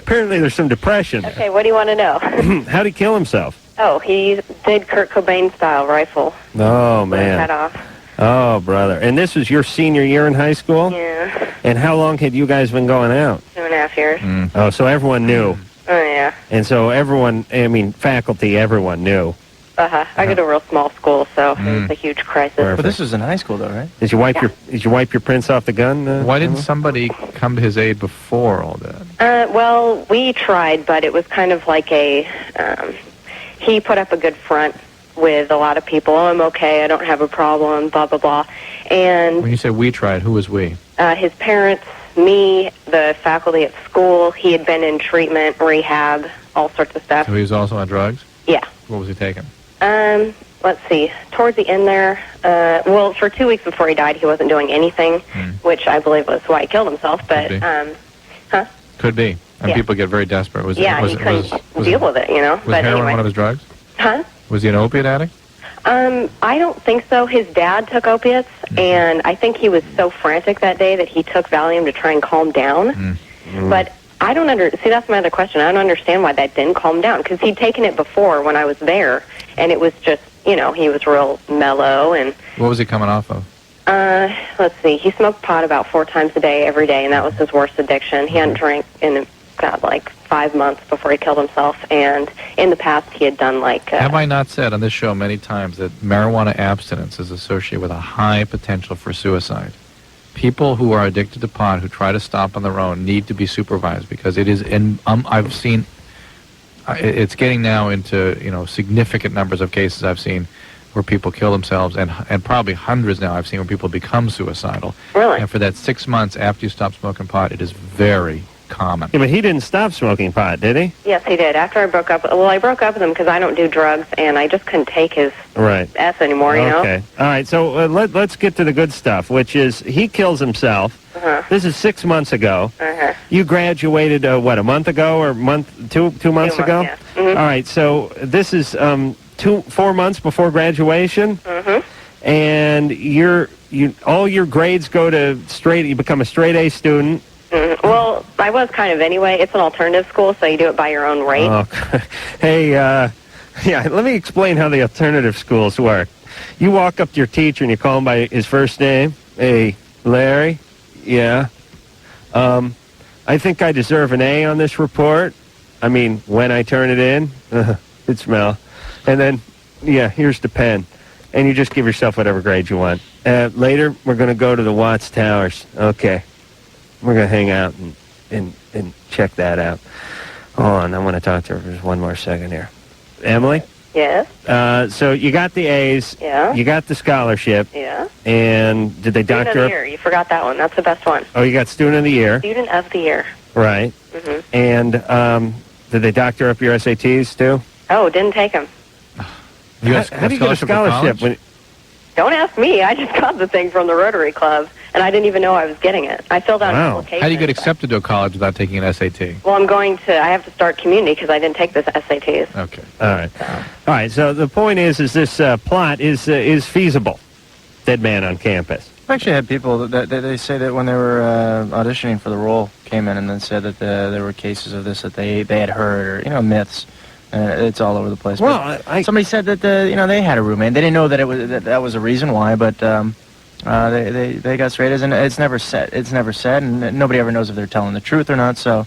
Apparently there's some depression. Okay, what do you want to know? How'd he kill himself? Oh, he did Kurt Cobain-style rifle. Oh, Blew his head man. off. Oh, brother. And this was your senior year in high school? Yeah, And how long had you guys been going out? 2.5 years. Oh, so everyone knew. Oh, yeah. And so faculty, everyone knew. I go to a real small school, so it was a huge crisis. But this was in high school, though, right? Did you wipe your prints off the gun? Why didn't somebody come to his aid before all that? Well, we tried, but it was kind of like he put up a good front with a lot of people. Oh, I'm okay, I don't have a problem, blah, blah, blah. And When you say we tried, who was we? his parents, me, the faculty at school, he had been in treatment, rehab, all sorts of stuff. So he was also on drugs? Yeah. What was he taking? Let's see. Towards the end there, well, for 2 weeks before he died, he wasn't doing anything, which I believe was why he killed himself. But, Could be. huh? Could be. And Yeah. people get very desperate. He couldn't deal with it, you know. Was But heroin anyway. one of his drugs? Huh? Was he an opiate addict? I don't think so. His dad took opiates, and I think he was so frantic that day that he took Valium to try and calm down. But I don't see, that's my other question. I don't understand why that didn't calm down, because he'd taken it before when I was there, and it was just, you know, he was real mellow. And What was he coming off of? let's see, he smoked pot about 4 times a day, every day, and that was his worst addiction. He hadn't drank in about, like, 5 months before he killed himself, and in the past he had done, like... Have I not said on this show many times that marijuana abstinence is associated with a high potential for suicide? People who are addicted to pot, who try to stop on their own, need to be supervised, because it is, I've seen, it's getting now into, you know, significant numbers of cases I've seen where people kill themselves, and probably hundreds now I've seen where people become suicidal. Really? And for that 6 months after you stop smoking pot, it is very common. Yeah, but he didn't stop smoking pot, did he? Yes, he did. After I broke up, I broke up with him because I don't do drugs, and I just couldn't take his Right. S anymore, you know? Okay. All right, so let's get to the good stuff, which is he kills himself. This is 6 months ago. You graduated, a month ago or two months ago? Yeah. All right, so this is 4 months before graduation, and all your grades go to you become a straight A student. Well, I was kind of anyway. It's an alternative school, so you do it by your own rate. Oh, hey, let me explain how the alternative schools work. You walk up to your teacher and you call him by his first name, Hey, Larry? Yeah. I think I deserve an A on this report. I mean, when I turn it in, good smell. And then, yeah, here's the pen. And you just give yourself whatever grade you want. Later, we're going to go to the Watts Towers. Okay. We're going to hang out and check that out. Hold on, I want to talk to her for just one more second here. Emily? Yes. So you got the A's. Yeah. You got the scholarship. Yeah. And did they Student doctor of up? the year. You forgot that one. That's the best one. Oh, you got Student of the Year. Student of the year. Right. Mm-hmm. And did they doctor up your SATs, too? Oh, didn't take them. How do you get a scholarship? When, Don't ask me. I just got the thing from the Rotary Club, and I didn't even know I was getting it. I filled out an application. How do you get accepted to a college without taking an SAT? Well, I have to start community because I didn't take this SATs. Okay. All right. All right, so the point is this plot is feasible. Dead man on campus. I've actually had people that they say that when they were auditioning for the role came in and then said that there were cases of this that they had heard, or myths. It's all over the place. Well, somebody said that they had a roommate. They didn't know that that was a reason why, but they got straight A's, and it's never said. It's never said, and nobody ever knows if they're telling the truth or not. So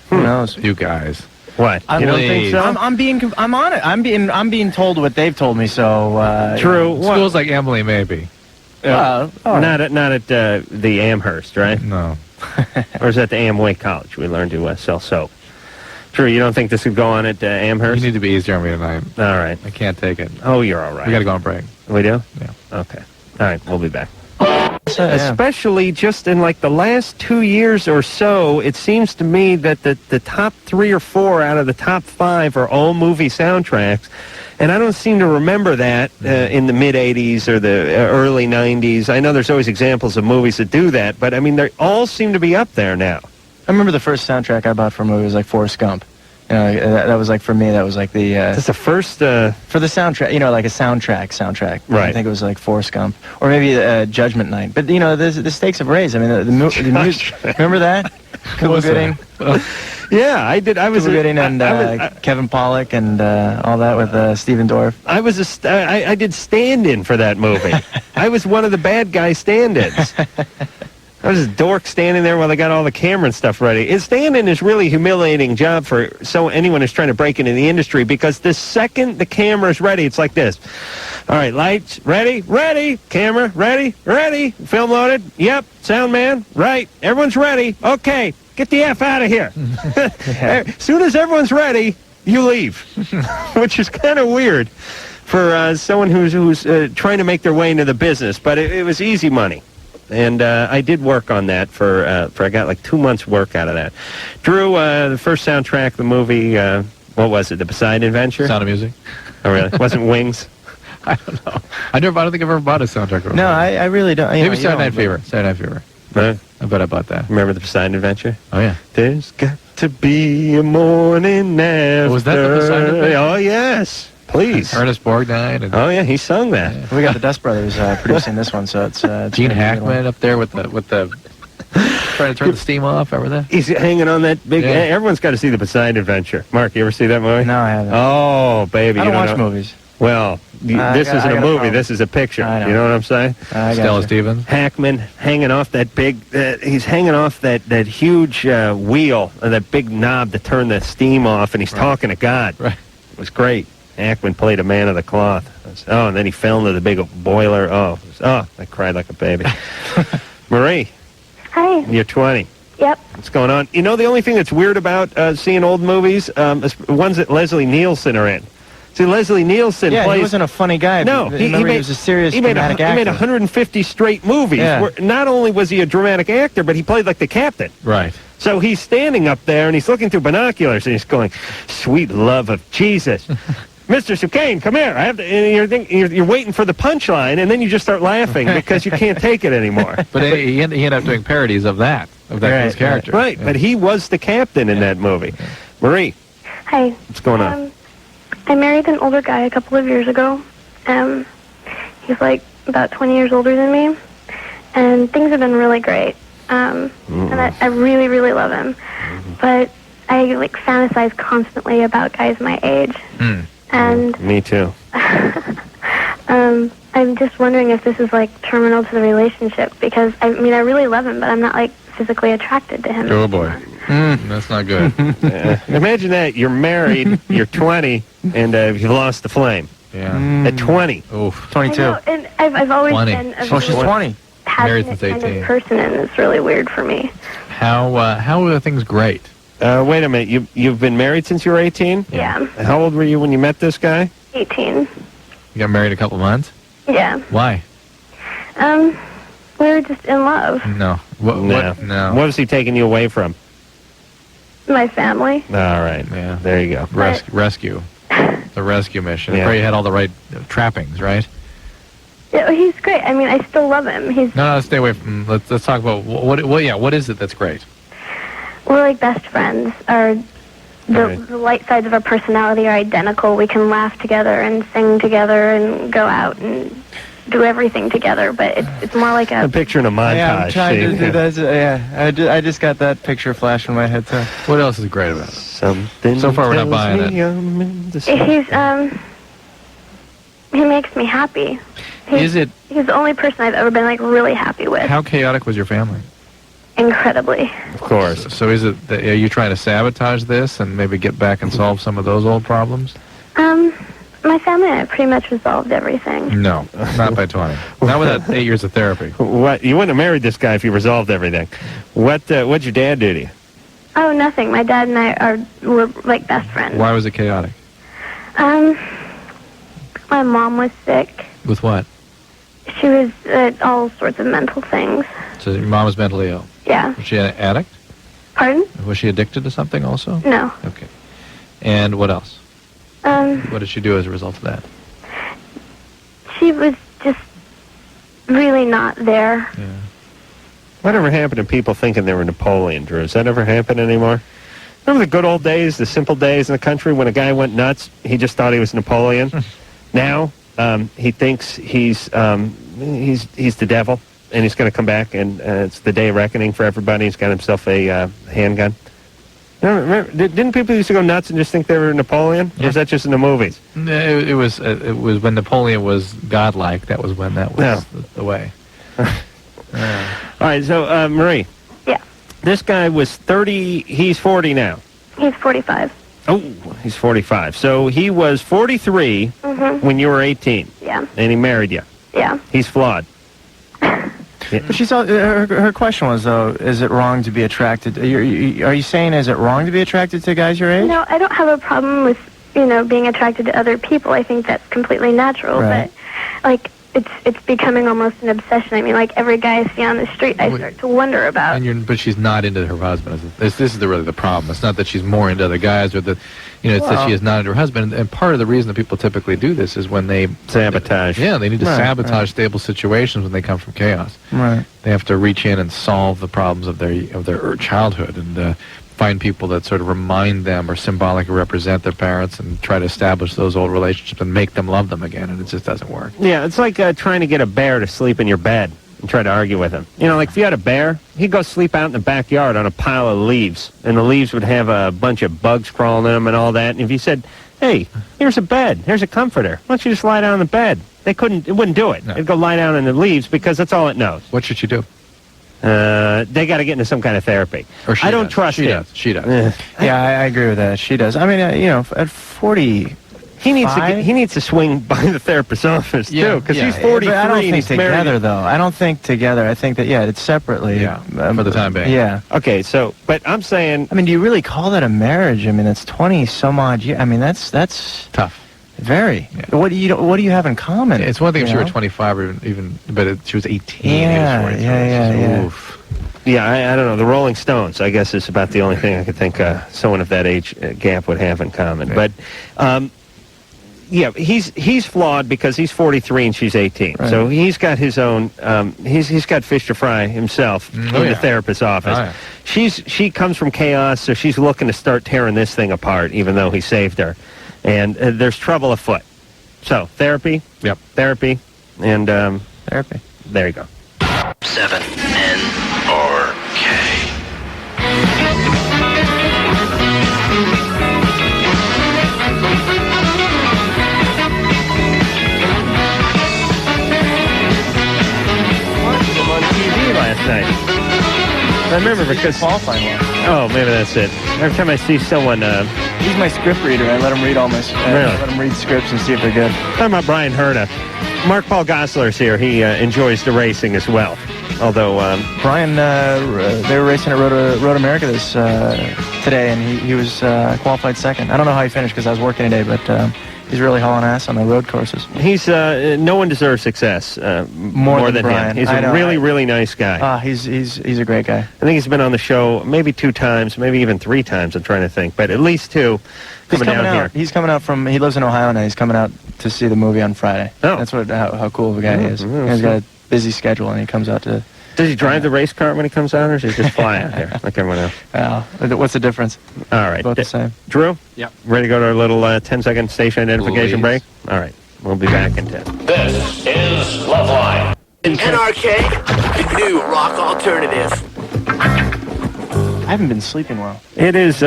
who knows? You guys. What? You don't think so? I'm on it. I'm being told what they've told me. So true. Schools like Emily, maybe. Not at the Amherst, right? No. Or is that the Amway College? We learned to sell soap. True, you don't think this could go on at Amherst? You need to be easier on me tonight. All right. I can't take it. Oh, you're all right. We got to go on break. We do? Yeah. Okay. All right, we'll be back. Especially just in like the last 2 years or so, it seems to me that the top 3 or 4 out of the top 5 are all movie soundtracks. And I don't seem to remember that in the mid-'80s or the early '90s. I know there's always examples of movies that do that, but I mean, they all seem to be up there now. I remember the first soundtrack I bought for a movie was like Forrest Gump. That was like, for me, that was like the... That's the first... for the soundtrack, like a soundtrack. Right. I think it was like Forrest Gump. Or maybe Judgment Night. But, the stakes have raised. I mean, the music... Remember that? Cuba Gooding? Yeah, I did. I was... Cuba Gooding and Kevin Pollak and all that with Stephen Dorff. I did stand-in for that movie. I was one of the bad guy stand-ins. I was a dork standing there while they got all the camera and stuff ready. Stand-in is really a humiliating job for anyone who's trying to break into the industry, because the second the camera's ready, it's like this. All right, lights, ready, camera, ready, film loaded, yep, sound man, right, everyone's ready, okay, get the F out of here. As soon as everyone's ready, you leave, which is kind of weird for someone who's trying to make their way into the business, but it was easy money. And I did work on that for I got like 2 months work out of that. Drew, the first soundtrack of the movie, what was it, The Poseidon Adventure? Sound of Music. Oh, really? Wasn't Wings? I don't know. I don't think I've ever bought a soundtrack. No, I really don't. Maybe Saturday Night Fever. Saturday Night Fever. Right. I bet I bought that. Remember The Poseidon Adventure? Oh, yeah. There's got to be a morning after. Was that The Poseidon Adventure? Oh, yes. Please. Ernest Borgnine. Oh, yeah, he sung that. Yeah. We got the Dust Brothers producing this one, so it's Gene Hackman up there with the trying to turn the steam off. Remember that? He's hanging on that big... Yeah. Everyone's got to see The Poseidon Adventure. Mark, you ever see that movie? No, I haven't. Oh, baby. I don't watch know. movies. Well, this isn't a movie. This is a picture. You know what I'm saying? Stella Stevens. Hackman hanging off that big... he's hanging off that huge wheel, that big knob to turn the steam off, and he's talking to God. Right. It was great. Hackman played a man of the cloth. And then he fell into the big boiler. I cried like a baby. Marie. Hi. You're 20. Yep. What's going on? You know, the only thing that's weird about seeing old movies is ones that Leslie Nielsen are in. See, Leslie Nielsen plays... he wasn't a funny guy. No, he was a serious dramatic actor. He made 150 straight movies. Yeah. Where not only was he a dramatic actor, but he played like the captain. Right. So he's standing up there, and he's looking through binoculars, and he's going, "Sweet love of Jesus." Mr. Sucane, come here. I have to, and you're waiting for the punchline, and then you just start laughing because you can't take it anymore. But he ended up doing parodies of that character. Right, but he was the captain in that movie. Marie. Hi. What's going on? I married an older guy a couple of years ago. He's like about 20 years older than me, and things have been really great. And I really, really love him. But I like fantasize constantly about guys my age. And me too. I I'm just wondering if this is like terminal to the relationship, because I mean I really love him, but I'm not like physically attracted to him. Oh boy, that's not good. Imagine that you're married, you're 20, and you've lost the flame. Yeah. At 20. Oof. 22. I know, and I've always 20. been a Oh, she's really 20. Married passionate since kind 18. of person, and it's really weird for me. How are things great? Wait a minute. You've been married since you were 18? Yeah. How old were you when you met this guy? 18. You got married a couple months? Yeah. Why? We were just in love. No. What? No. What was he taking you away from? My family. All right. Yeah. There you go. Rescue. The rescue mission. Yeah. Probably had all the right trappings, right? Yeah, he's great. I mean, I still love him. No, stay away from. Let's talk about what is it that's great? We're like best friends. The light sides of our personality are identical. We can laugh together and sing together and go out and do everything together. But it's more like I'm picturing a montage. Yeah, I'm trying to do that. Yeah, I just got that picture flash in my head too. What else is great about it? Something. So far, we're not buying it. He makes me happy. He's the only person I've ever been like really happy with. How chaotic was your family? Incredibly. Of course. So is it that, are you trying to sabotage this and maybe get back and solve some of those old problems? My family and I pretty much resolved everything. No, not by 20. Not without 8 years of therapy. What? You wouldn't have married this guy if you resolved everything. What'd your dad do to you? Oh, nothing. My dad and I were like best friends. Why was it chaotic? My mom was sick. With what? She was all sorts of mental things. So your mom was mentally ill. Yeah. Was she an addict? Pardon? Was she addicted to something also? No. Okay. And what else? What did she do as a result of that? She was just really not there. Yeah. Whatever happened to people thinking they were Napoleon, Drew? Does that ever happen anymore? Remember the good old days, the simple days in the country when a guy went nuts? He just thought he was Napoleon. Now he thinks he's the devil, and he's going to come back, and it's the day of reckoning for everybody. He's got himself a handgun. Remember, didn't people used to go nuts and just think they were Napoleon? Or was that just in the movies? It was when Napoleon was godlike. That was when that was the way. All right, so Marie. Yeah. This guy was 30. He's 40 now. He's 45. Oh, he's 45. So he was 43 when you were 18. Yeah. And he married you. Yeah. He's flawed. But she's her question was though, is it wrong to be attracted? Are you saying is it wrong to be attracted to guys your age? No, I don't have a problem with being attracted to other people. I think that's completely natural. Right. But like it's becoming almost an obsession. I mean, like every guy I see on the street, I start to wonder about. But she's not into her husband. This is really the problem. It's not that she's more into other guys, or that it's that she is not into her husband. And part of the reason that people typically do this is when they sabotage. They need to sabotage stable situations when they come from chaos. Right. They have to reach in and solve the problems of their childhood and find people that sort of remind them or symbolically represent their parents and try to establish those old relationships and make them love them again, and it just doesn't work. Yeah, it's like trying to get a bear to sleep in your bed and try to argue with him. Like if you had a bear, he'd go sleep out in the backyard on a pile of leaves, and the leaves would have a bunch of bugs crawling in them and all that. And if you said, hey, here's a bed, here's a comforter, why don't you just lie down on the bed? It wouldn't do it. No. It'd go lie down in the leaves because that's all it knows. What should she do? They got to get into some kind of therapy. Or I don't trust him. She does. Yeah, I agree with that. She does. I mean, at 40, he needs to swing by the therapist's office too, because he's 43. But I don't think he's together, married. though. I don't think together. I think that it's separately. Yeah, for the time being. Yeah. Okay, but I'm saying. I mean, do you really call that a marriage? I mean, that's 20 some odd years. I mean, that's tough. Very. Yeah. What do you have in common? It's one thing if she were 25 or even but she was 18. Yeah. Yeah, I don't know. The Rolling Stones, I guess, is about the only thing I could think someone of that age gap would have in common. Right. But, he's flawed because he's 43 and she's 18. Right. So he's got his own, he's got fish to fry himself in the therapist's office. Oh, yeah. She comes from chaos, so she's looking to start tearing this thing apart, even though he saved her. And there's trouble afoot. So, therapy. Yep. Therapy. And, therapy. There you go. 7NRK. night. I remember because... qualifying well. Oh, maybe that's it. Every time I see someone... He's my script reader. I let him read all my... Really? I let him read scripts and see if they're good. Talking about Brian Herta. Mark-Paul Gosselaar's here. He enjoys the racing as well. Although... Brian, they were racing at Road America today, and he was qualified second. I don't know how he finished because I was working today, but... he's really hauling ass on the road courses. He's no one deserves success more than Brian. him. He's a really nice guy. He's a great guy. I think he's been on the show maybe 2 times, maybe even 3 times. I'm trying to think, but at least 2 coming down here. He's coming out from. He lives in Ohio now. He's coming out to see the movie on Friday. Oh, that's how cool of a guy he is. He's got a busy schedule, and he comes out to. Does he drive the race car when he comes out, or does he just fly out there like everyone else? What's the difference? All right. Both the same. Drew? Yep. Ready to go to our little 10-second station identification break? All right. We'll be back in 10. This is Loveline. NRK, the new rock alternative. I haven't been sleeping well. It is...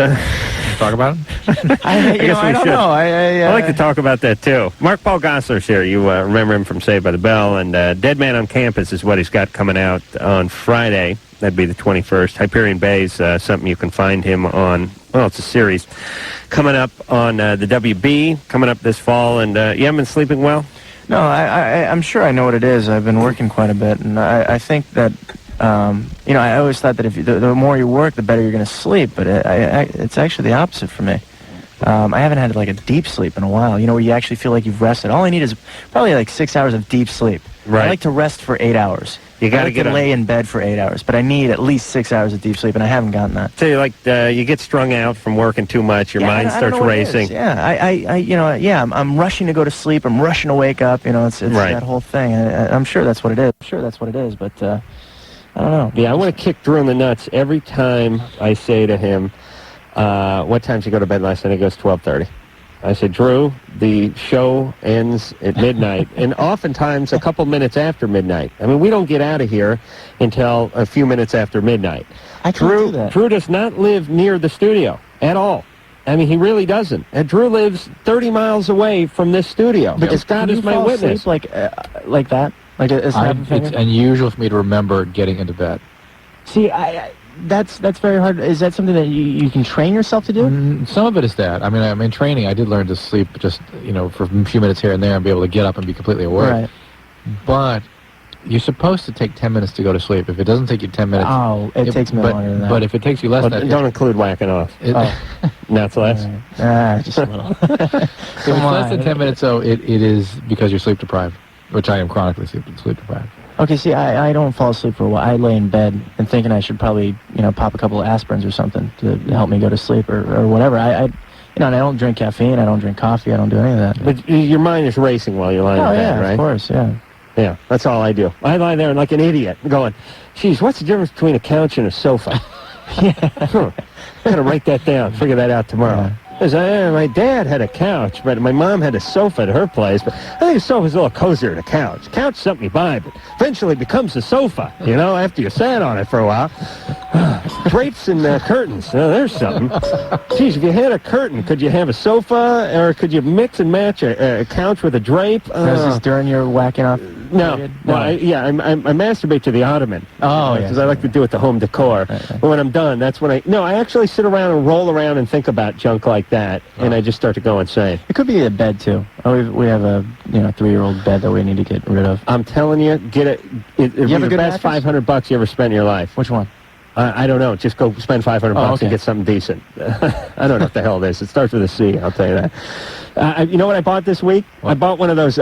Talk about it? I don't know. I like to talk about that, too. Mark-Paul Gosselaar's here. You remember him from Saved by the Bell, and Dead Man on Campus is what he's got coming out on Friday. That'd be the 21st. Hyperion Bay's something you can find him on. Well, it's a series. Coming up on the WB, coming up this fall, and you haven't been sleeping well? No, I'm sure I know what it is. I've been working quite a bit, and I think that... I always thought that if the more you work, the better you're going to sleep, but it's actually the opposite for me. I haven't had like a deep sleep in a while, where you actually feel like you've rested. All I need is probably like 6 hours of deep sleep. Right. I like to rest for 8 hours. You got to lay in bed for 8 hours, but I need at least 6 hours of deep sleep, and I haven't gotten that. So you get strung out from working too much, your mind starts racing. Yeah, I'm rushing to go to sleep, I'm rushing to wake up, it's right. That whole thing. I'm sure that's what it is. But I don't know. Yeah, I want to kick Drew in the nuts every time I say to him, what time did you go to bed last night? He goes 12:30. I said, Drew, the show ends at midnight, and oftentimes a couple minutes after midnight. I mean, we don't get out of here until a few minutes after midnight. I can't do that. Drew does not live near the studio at all. I mean, he really doesn't. And Drew lives 30 miles away from this studio. Because God is my witness. Like that? Like it's unusual for me to remember getting into bed. See, that's very hard. Is that something that you can train yourself to do? Some of it is that. I mean, in training, I did learn to sleep just, for a few minutes here and there and be able to get up and be completely aware. Right. But you're supposed to take 10 minutes to go to sleep. If it doesn't take you 10 minutes... Oh, it takes me longer than that. But if it takes you less than that... Don't include whacking off. That's less? Just a little. If it's less than 10 minutes, though, it is because you're sleep deprived, which I am chronically sleep deprived. Okay, see, I don't fall asleep for a while. I lay in bed and thinking I should probably, pop a couple of aspirins or something to help me go to sleep or whatever. And I don't drink caffeine. I don't drink coffee. I don't do any of that. But your mind is racing while you're lying in bed, right? Of course, yeah. Yeah, that's all I do. I lie there like an idiot going, geez, what's the difference between a couch and a sofa? I gotta write that down, figure that out tomorrow. Yeah. Because my dad had a couch, but my mom had a sofa at her place. But I think a sofa's a little cozier than a couch. Couch is something you buy, but eventually becomes a sofa, after you sat on it for a while. Drapes and curtains. There's something. Geez, if you had a curtain, could you have a sofa, or could you mix and match a couch with a drape? Is this during your whacking off? No. I masturbate to the ottoman. Oh, yeah. Because I like to do it to home decor. Right. But when I'm done, that's when I actually sit around and roll around and think about junk like that, and I just start to go insane. It could be a bed, too. We have a 3-year-old bed that we need to get rid of. I'm telling you, get it. It'll be the best $500 you ever spent in your life. Which one? I don't know. Just go spend $500 and get something decent. I don't know what the hell it is. It starts with a C, I'll tell you that. You know what I bought this week? What? I bought one of those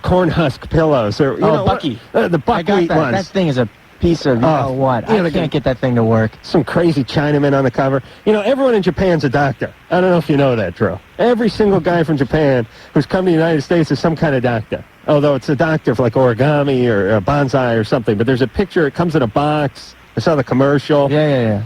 corn husk pillows. Or, Bucky. The buckwheat ones. That thing is a piece of, what? I can't get that thing to work. Some crazy Chinaman on the cover. Everyone in Japan's a doctor. I don't know if you know that, Drew. Every single guy from Japan who's come to the United States is some kind of doctor. Although it's a doctor for like origami or bonsai or something. But there's a picture. It comes in a box. I saw the commercial. Yeah.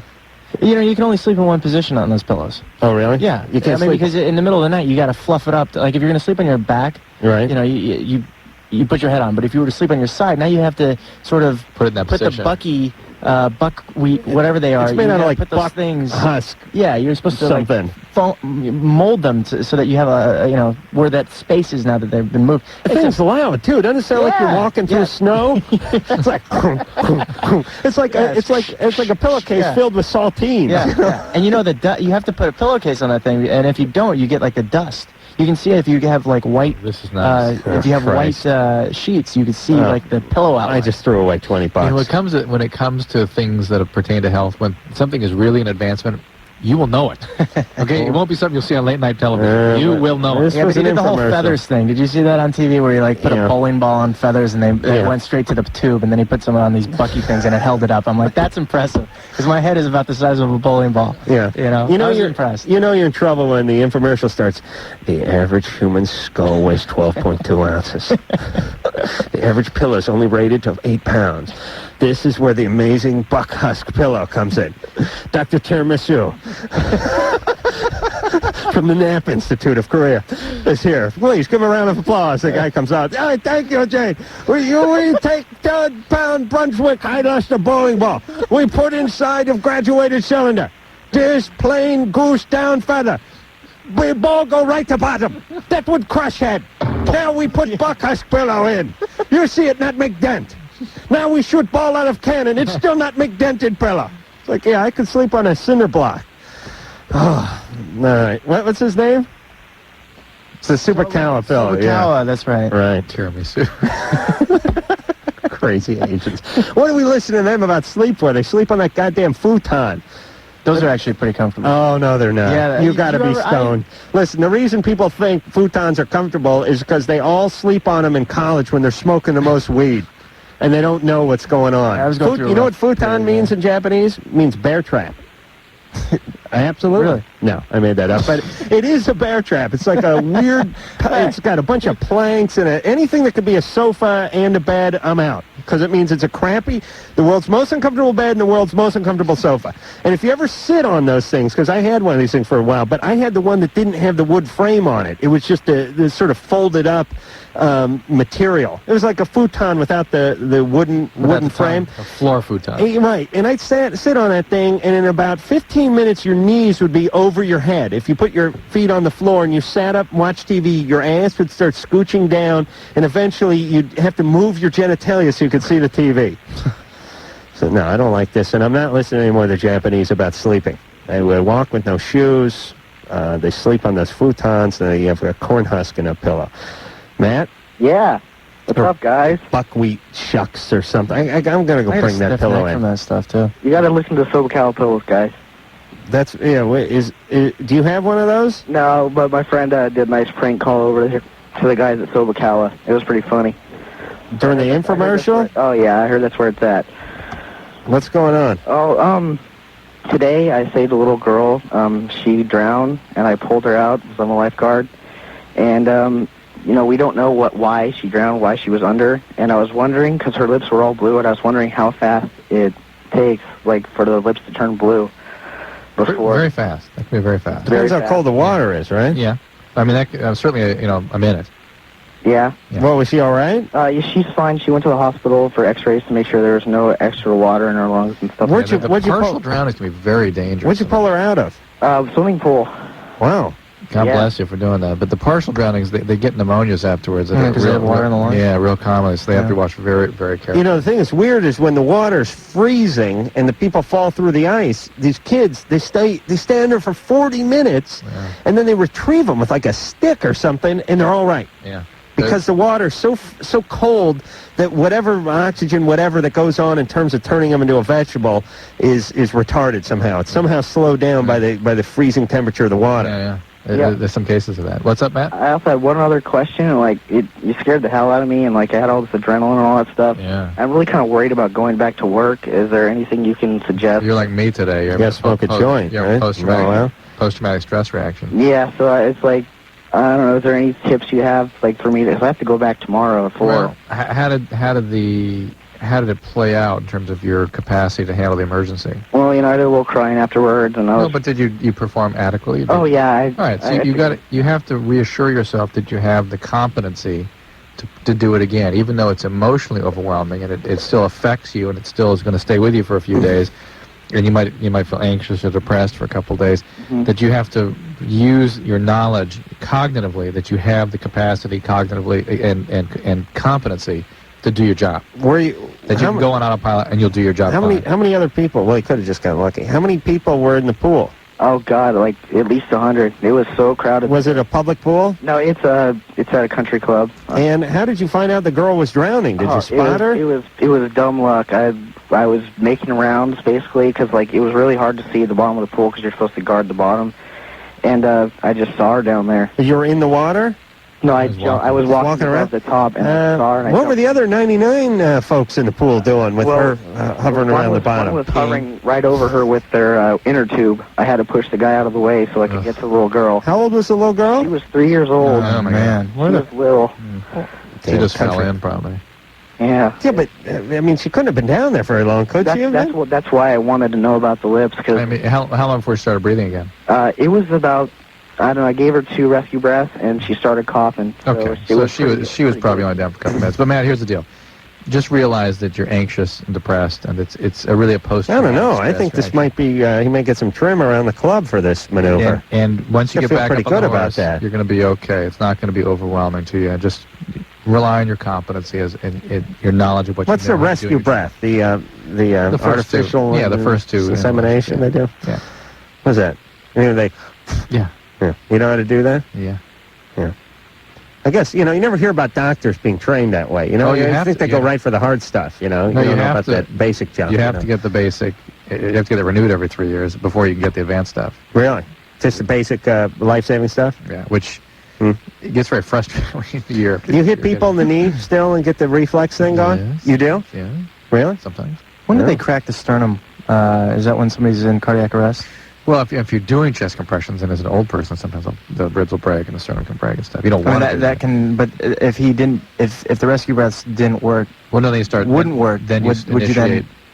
You can only sleep in one position on those pillows. Oh, really? Yeah. You can't sleep because in the middle of the night, you got to fluff it up. Like, if you're going to sleep on your back, right? You put your head on. But if you were to sleep on your side, now you have to sort of put it in that position. The Bucky buckwheat, whatever they are. It's made you out of gotta like put those buck things. husk. Yeah, you're supposed to something. Mold them so that you have where that space is now that they've been moved. The thing's loud too. Doesn't it sound like you're walking through snow? It's like it's like a pillowcase filled with saltines. Yeah. And you know you have to put a pillowcase on that thing, and if you don't, you get like the dust. You can see it if you have like white. This is nice. If you have white sheets, you can see like the pillow outline. I just threw away $20. When it comes to things that pertain to health, when something is really an advancement, you will know it. Okay, it won't be something you'll see on late night television. You will know it. Yeah, but he did the whole feathers thing. Did you see that on TV where he like put a bowling ball on feathers and they went straight to the tube, and then he put some on these bucky things and it held it up? I'm like, that's impressive, because my head is about the size of a bowling ball. Yeah, I was impressed. You know you're in trouble when the infomercial starts. The average human skull weighs 12.2 ounces. The average pillow is only rated to 8 pounds. This is where the amazing buck husk pillow comes in. Dr. Tiramisu from the Knapp Institute of Korea is here. Please give a round of applause. The guy comes out. Oh, thank you, Jane. We take 10-pound Brunswick high-luster bowling ball. We put inside of graduated cylinder. This plain goose down feather. We ball go right to bottom. That would crush head. Now we put buck husk pillow in. You see it not make dent. Now we shoot ball out of cannon. It's still not make dented pillow. It's like, yeah, I could sleep on a cinder block. Oh, all right. What's his name? It's the Super Calla pillow. Super Calla, that's right. Right. Tiramisu. Crazy agents. What do we listen to them about sleep for? They sleep on that goddamn futon. Those are actually pretty comfortable. Oh, no, they're not. Yeah, you got to be stoned. Listen, the reason people think futons are comfortable is because they all sleep on them in college when they're smoking the most weed. And they don't know what's going on. You know what futon means in Japanese? It means bear trap. Absolutely. Really? No, I made that up. But it is a bear trap. It's like a weird, it's got a bunch of planks and anything that could be a sofa and a bed, I'm out. Because it means it's the world's most uncomfortable bed and the world's most uncomfortable sofa. And if you ever sit on those things, because I had one of these things for a while, but I had the one that didn't have the wood frame on it. It was just the sort of folded up material. It was like a futon without the wooden frame. A floor futon. Right. And I'd sit on that thing, and in about 15 minutes, your knees would be over your head. If you put your feet on the floor and you sat up and watched TV, your ass would start scooching down, and eventually you'd have to move your genitalia so you could see the TV. So, no, I don't like this, and I'm not listening anymore to the Japanese about sleeping. They walk with no shoes. They sleep on those futons, and they have a corn husk and a pillow. Matt? Yeah. What's up, guys? Buckwheat shucks or something. I'm going to go bring that pillow in. From that stuff, too. You got to listen to SoCal pillows, guys. That's, yeah, do you have one of those? No, but my friend did a nice prank call over to the guys at Sobacala. It was pretty funny. During the infomercial? Oh, yeah, I heard that's where it's at. What's going on? Oh, today I saved a little girl. She drowned, and I pulled her out because I'm a lifeguard. And, we don't know why she drowned, why she was under. And I was wondering, because her lips were all blue, and I was wondering how fast it takes, for the lips to turn blue. Very fast. That can be very fast. Depends how cold the water is, right? Yeah. I mean, certainly, a minute. Yeah. Well, was she all right? Yeah, she's fine. She went to the hospital for x-rays to make sure there was no extra water in her lungs and stuff like that. Partial drowning can be very dangerous. What'd you pull her out of? Swimming pool. Wow. God bless you for doing that. But the partial drownings, they get pneumonias afterwards. Because they have water in the lungs? Yeah, real commonly. So they have to watch very, very carefully. The thing that's weird is when the water's freezing and the people fall through the ice, these kids, they stand there for 40 minutes, and then they retrieve them with like a stick or something, and they're all right. Yeah. Because the water's so cold that whatever oxygen, whatever that goes on in terms of turning them into a vegetable is retarded somehow. It's somehow slowed down by the freezing temperature of the water. Yeah. There's some cases of that. What's up, Matt? I also had one other question. You scared the hell out of me, and I had all this adrenaline and all that stuff. Yeah. I'm really kind of worried about going back to work. Is there anything you can suggest? You're like me today. You got to smoke a joint, right? Post-traumatic stress reaction. Yeah, so it's I don't know. Is there any tips you have for me? Because I have to go back tomorrow for. Well, how did it play out in terms of your capacity to handle the emergency? Well, I did a little crying afterwards, and No, but did you perform adequately? Oh yeah. All right, so you have to reassure yourself that you have the competency to do it again, even though it's emotionally overwhelming and it still affects you and it still is going to stay with you for a few days, and you might feel anxious or depressed for a couple of days, that you have to use your knowledge cognitively, that you have the capacity cognitively and competency to do your job. That you can go on autopilot and you'll do your job. How many other people? Well, he could have just gotten lucky. How many people were in the pool? Oh God, like at least 100. It was so crowded. Was it a public pool? No, it's at a country club. And how did you find out the girl was drowning? Did you spot her? It was dumb luck. I was making rounds basically because like it was really hard to see the bottom of the pool because you're supposed to guard the bottom, and I just saw her down there. You were in the water? No, I was walking around the top and I saw her. And what were the other 99 folks in the pool doing with her hovering around the bottom? One was hovering right over her with their inner tube. I had to push the guy out of the way so I could get to the little girl. How old was the little girl? She was 3 years old. Oh, man. She was little. She just fell in, probably. Yeah. Yeah, but I mean, she couldn't have been down there very long, could she? That's why I wanted to know about the lips. Cause I mean, how long before she started breathing again? It was about, I don't know, I gave her 2 rescue breaths and she started coughing. Okay, so she was probably only down for a couple minutes. But Matt, here's the deal. Just realize that you're anxious and depressed, and it's really a post. I don't know. I think this might be. He may get some trim around the club for this maneuver. And once you get back pretty up on good the about horse, that. you're going to be okay. It's not going to be overwhelming to you. Just rely on your competency and your knowledge of what. What's you know the rescue breath? The first artificial. Two. Yeah, the first two. Insemination they do. Yeah. What's that? You know, Yeah. You know how to do that? Yeah. Yeah. I guess, you never hear about doctors being trained that way. You think they go right for the hard stuff, No, you don't know have about that basic jump. You have to get the basic. You have to get it renewed every 3 years before you can get the advanced stuff. Really? Just the basic life-saving stuff? Yeah, which it gets very frustrating. You hit people in the knee still and get the reflex thing going? Yes. You do? Yeah. Really? Sometimes. When do they crack the sternum? Is that when somebody's in cardiac arrest? Well, if you're doing chest compressions and as an old person, sometimes the ribs will break and the sternum can break and stuff. You don't want to do that. But if he didn't, if the rescue breaths didn't work, then you start wouldn't work. Then you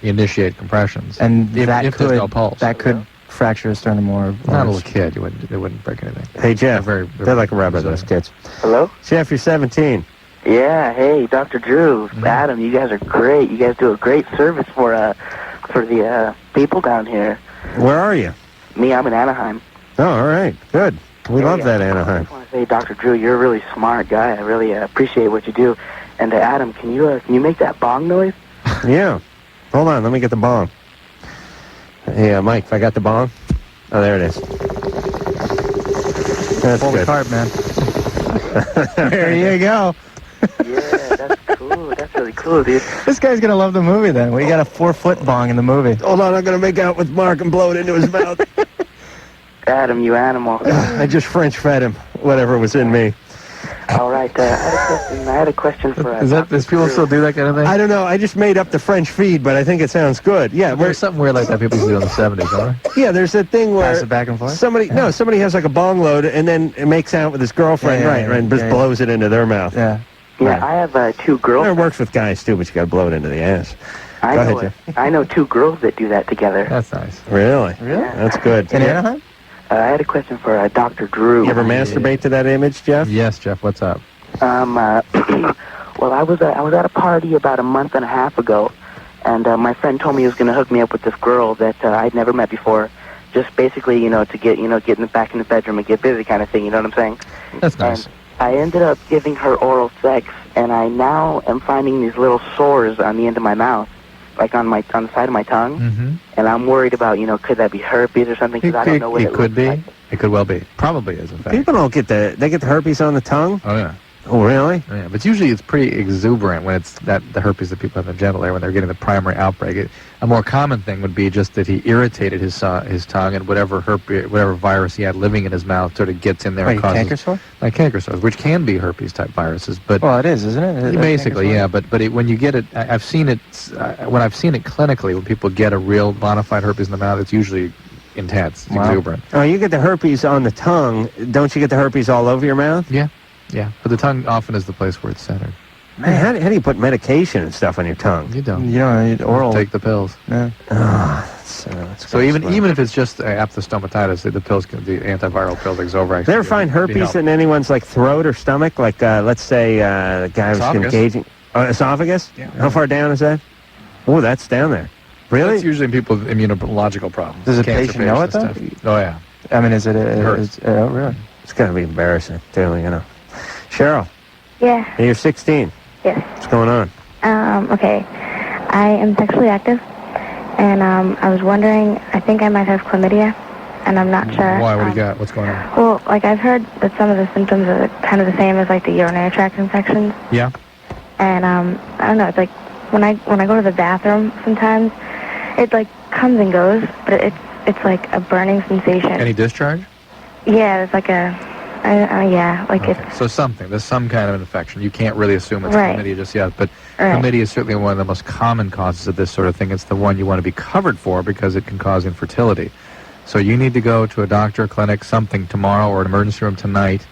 initiate compressions, and if there's no pulse, that could fracture a sternum or not a little kid. It wouldn't break anything. Hey Jeff, they're like rubber, those kids. Hello? Jeff, you're 17. Yeah, hey, Dr. Drew, Adam, you guys are great. You guys do a great service for the people down here. Where are you? Me, I'm in Anaheim. Oh, all right. Good. We love that, Anaheim. I just want to say, Dr. Drew, you're a really smart guy. I really appreciate what you do. And Adam, can you make that bong noise? Yeah. Hold on. Let me get the bong. Hey, Mike, if I got the bong? Oh, there it is. That's pull good. the cart, man. There you go. Yeah, that's cool. That's really cool, dude. This guy's going to love the movie, then. We got a 4-foot bong in the movie. Hold on. I'm going to make out with Mark and blow it into his mouth. Adam, you animal. I just French fed him, whatever was in me. All right, I had a question for Does people still do that kind of thing? I don't know. I just made up the French feed, but I think it sounds good. Yeah, there's something weird like that people used to do in the 70s, huh? Yeah, there's that thing where pass it back and forth. Somebody has like a bong load and then it makes out with his girlfriend, and just blows it into their mouth. Yeah. Yeah, I have 2 girls. It works with guys too, but you got to blow it into the ass. I know 2 girls that do that together. That's nice. Really? Yeah. That's good. In Anaheim? I had a question for Dr. Drew. You ever masturbate to that image, Jeff? Yes, Jeff. What's up? Well, I was at a party about a month and a half ago, and my friend told me he was going to hook me up with this girl that I'd never met before. Just basically, to get back in the bedroom and get busy kind of thing. You know what I'm saying? That's nice. And I ended up giving her oral sex, and I now am finding these little sores on the end of my mouth, like on the side of my tongue. Mm-hmm. And I'm worried about, could that be herpes or something? Because I don't know what it could be. Like. It could well be. Probably is, in fact. People don't get they get the herpes on the tongue? Oh, yeah. Oh, really? Yeah, but usually it's pretty exuberant when it's the herpes that people have in genital area when they're getting the primary outbreak. A more common thing would be just that he irritated his tongue and whatever virus he had living in his mouth sort of gets in there and causes canker sore? Like canker sores, which can be herpes type viruses. But well, it is, isn't it? Basically, yeah. But when you get it, I've seen it when I've seen it clinically when people get a real bona fide herpes in the mouth. It's usually intense, it's exuberant. Oh, you get the herpes on the tongue. Don't you get the herpes all over your mouth? Yeah. Yeah, but the tongue often is the place where it's centered. Man, how do you put medication and stuff on your tongue? You don't. You don't need oral. Take the pills. Yeah. So even if it's just aphthous stomatitis, the pills, the antiviral pills like Zovirax. They ever find herpes in anyone's like throat or stomach? Like let's say the guy was engaging esophagus. Yeah. How far down is that? Oh, that's down there. Really? That's usually in people with immunological problems. Does the cancer patient know it, though? patients, Oh, yeah. I mean, is it? Oh, really? It's got to be embarrassing, too, you know. Cheryl, Yeah. hey, you're 16. Yes. What's going on? Okay. I am sexually active, and I was wondering, I think I might have chlamydia, and I'm not sure. Why? What do you got? What's going on? Well, like, I've heard that some of the symptoms are kind of the same as, like, the urinary tract infections. Yeah. And, I don't know, it's like, when I go to the bathroom sometimes, it, like, comes and goes, but it's like a burning sensation. Any discharge? Yeah, it's like So something. There's some kind of infection. You can't really assume it's Right. chlamydia just yet, but Right. chlamydia is certainly one of the most common causes of this sort of thing. It's the one you want to be covered for because it can cause infertility. So you need to go to a doctor, clinic, something tomorrow or an emergency room tonight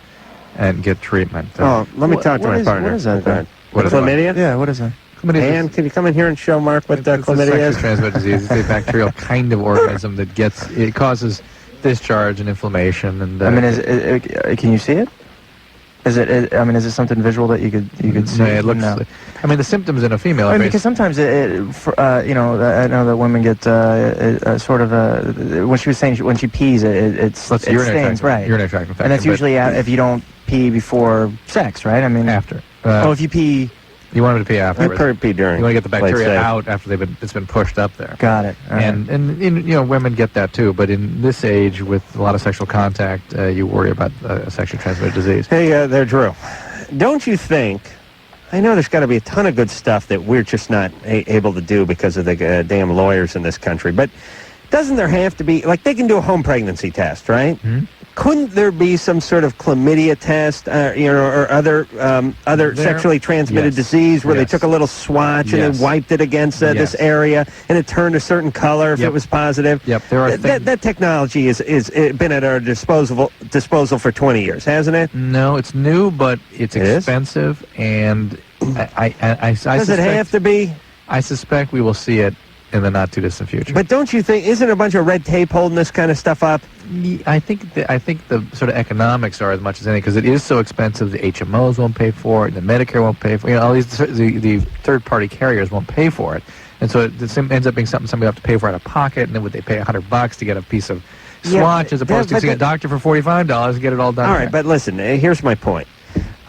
and get treatment. Oh, let me talk to my partner. What is that? Go ahead. What is it? Chlamydia? Yeah, what is that? Ann, can you come in here and show Mark what It's a chlamydia sexually is? transmitted disease. It's a bacterial kind of organism that it causes discharge and inflammation. And I mean, can you see it? Is it? I mean, is it something visual that you could see? No, it looks. No. I mean, the symptoms in a female. I are mean, because sometimes you know, I know that women get sort of when she was saying when she pees, it stains, right? Urinary tract infection. And that's usually if you don't pee before sex, right? I mean, after. If you pee. You want them to pee afterwards. You pee during. You want to get the bacteria out after it's been pushed up there. Got it. And you know, women get that too. But in this age, with a lot of sexual contact, you worry about sexually transmitted disease. Hey, there, Drew. Don't you think? I know there's got to be a ton of good stuff that we're just not able to do because of the damn lawyers in this country. But doesn't there have to be, like, they can do a home pregnancy test, right? Mm-hmm. Couldn't there be some sort of chlamydia test, or other sexually transmitted disease where they took a little swatch and they wiped it against this area and it turned a certain color if it was positive? Yep, there are that technology is been at our disposal for 20 years, hasn't it? No, it's new, but it's expensive, and I does it have to be? I suspect we will see it in the not-too-distant future. But don't you think, isn't a bunch of red tape holding this kind of stuff up? I think the sort of economics are as much as anything, because it is so expensive. The HMOs won't pay for it, the Medicare won't pay for it. You know, all these the third-party carriers won't pay for it, and so it ends up being something somebody have to pay for out of pocket. And then would they pay $100 to get a piece of swatch as opposed to seeing a doctor for $45 and get it all done? All right, but listen, here's my point.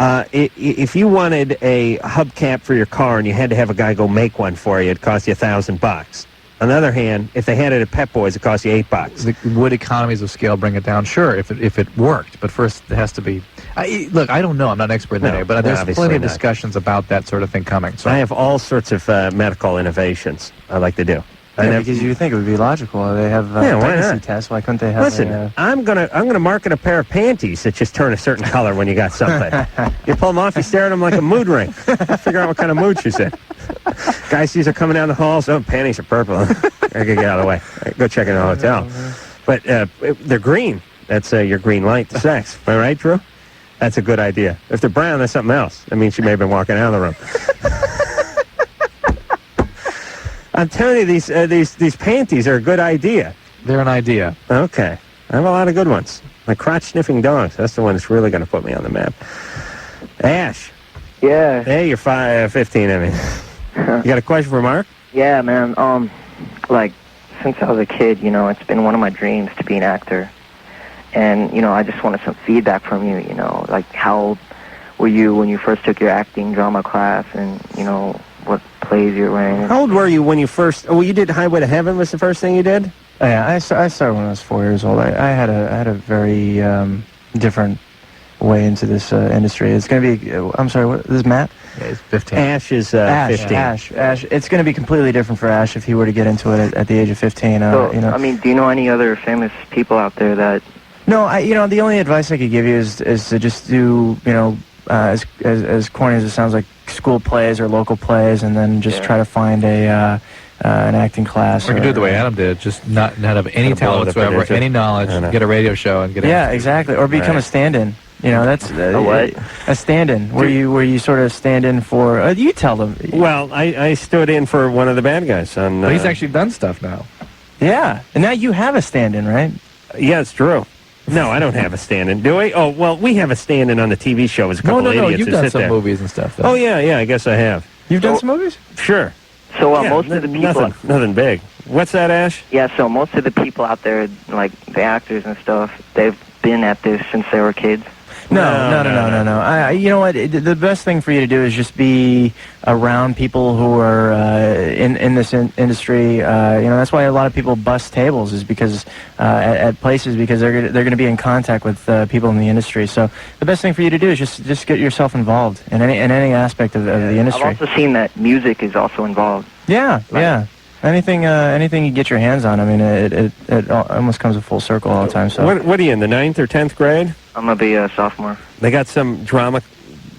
If you wanted a hubcap for your car and you had to have a guy go make one for you, it'd cost you $1,000. On the other hand, if they had it at Pep Boys, it cost you $8. Would economies of scale bring it down? Sure, if it worked. But first, it has to be. Look, I don't know. I'm not an expert in that area, but there's plenty of discussions about that sort of thing coming. So I have all sorts of medical innovations I like to do. Yeah, because you think it would be logical. They have pregnancy tests. Why couldn't they have? Listen, I'm gonna market a pair of panties that just turn a certain color when you got something. You pull them off, you stare at them like a mood ring. Figure out what kind of mood she's in. Guys, these are coming down the halls. Oh, panties are purple. I gotta get out of the way. Go check in the hotel. But they're green. That's your green light to sex. Am I right, Drew? That's a good idea. If they're brown, that's something else. That means she may have been walking out of the room. I'm telling you, these panties are a good idea. They're an idea. Okay. I have a lot of good ones. My crotch-sniffing dogs. That's the one that's really going to put me on the map. Ash. Yeah. Hey, you're 15, I mean. You got a question for Mark? Yeah, man. Like, since I was a kid, you know, it's been one of my dreams to be an actor. And, you know, I just wanted some feedback from you, you know, like how old were you when you first took your acting drama class and, you know, what plays you were in? How old were you when you first... Oh, you did Highway to Heaven was the first thing you did? Yeah, I started when I was 4 years old. I had a very different way into this industry. It's going to be... I'm sorry, what, this is Matt? Yeah, he's 15. Ash is 15. Ash. It's going to be completely different for Ash if he were to get into it at the age of 15. So, you know. I mean, do you know any other famous people out there that... No, you know, the only advice I could give you is to just do, you know, as corny as it sounds, like school plays or local plays, and then just try to find an acting class. Or you can do it the way Adam did, just not have any talent whatsoever, any knowledge, get a radio show and get exactly, or become a stand-in. You know, that's a stand-in where you sort of stand in for. You tell them. Well, I stood in for one of the bad guys on. But he's actually done stuff now. Yeah, and now you have a stand-in, right? Yeah, it's true. No, I don't have a stand-in, do we? Oh, well, we have a stand-in on the TV show as a couple of idiots you've who done sit some there. movies and stuff, though. Oh, yeah, I guess I have. You've done some movies? Sure. So Yeah, most of the people... Nothing big. What's that, Ash? Yeah, so most of the people out there, like the actors and stuff, they've been at this since they were kids. No. You know what? The best thing for you to do is just be around people who are in this industry. That's why a lot of people bust tables is because at places because they're going to be in contact with people in the industry. So the best thing for you to do is just get yourself involved in any aspect of the industry. I've also seen that music is also involved. Yeah. Anything you get your hands on. I mean, it almost comes a full circle all the time. So what are you in the 9th or 10th grade? I'm gonna be a sophomore. They got some drama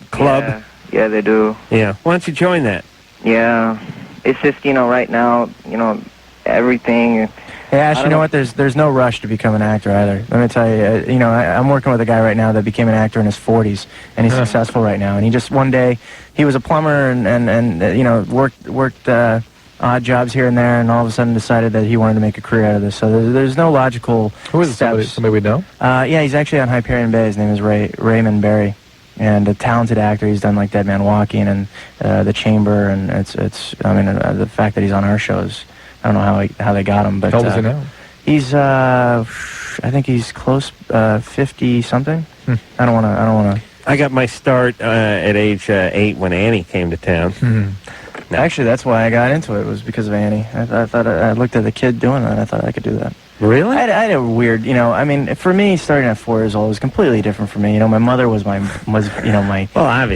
club. Yeah, they do. Yeah. Why don't you join that? Yeah, it's just right now everything. Hey Ash, you know what? There's no rush to become an actor either. Let me tell you. I'm working with a guy right now that became an actor in his 40s, and he's successful right now. And he just one day he was a plumber and worked odd jobs here and there, and all of a sudden decided that he wanted to make a career out of this. So there's no logical steps. Somebody we know? Yeah, he's actually on Hyperion Bay. His name is Raymond Berry, and a talented actor. He's done like Dead Man Walking and The Chamber, and the fact that he's on our shows, I don't know how they got him, but how old is he now? He's I think he's close 50 something. I don't want to. I got my start at age 8 when Annie came to town. No. Actually, that's why I got into it, was because of Annie. I thought I looked at the kid doing that. I thought I could do that. Really? I had a weird, for me, starting at 4 years old was completely different for me. My mother was my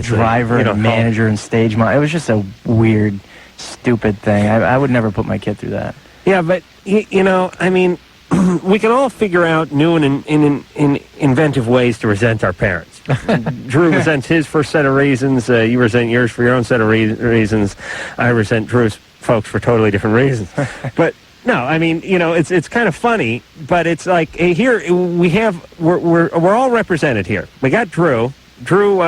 driver and manager and stage mom. It was just a weird, stupid thing. I would never put my kid through that. Yeah, but, we can all figure out new and inventive ways to resent our parents. Drew resents his first set of reasons. You resent yours for your own set of reasons. I resent Drew's folks for totally different reasons. But no, it's kind of funny. But it's like here we're all represented here. We got Drew. Drew,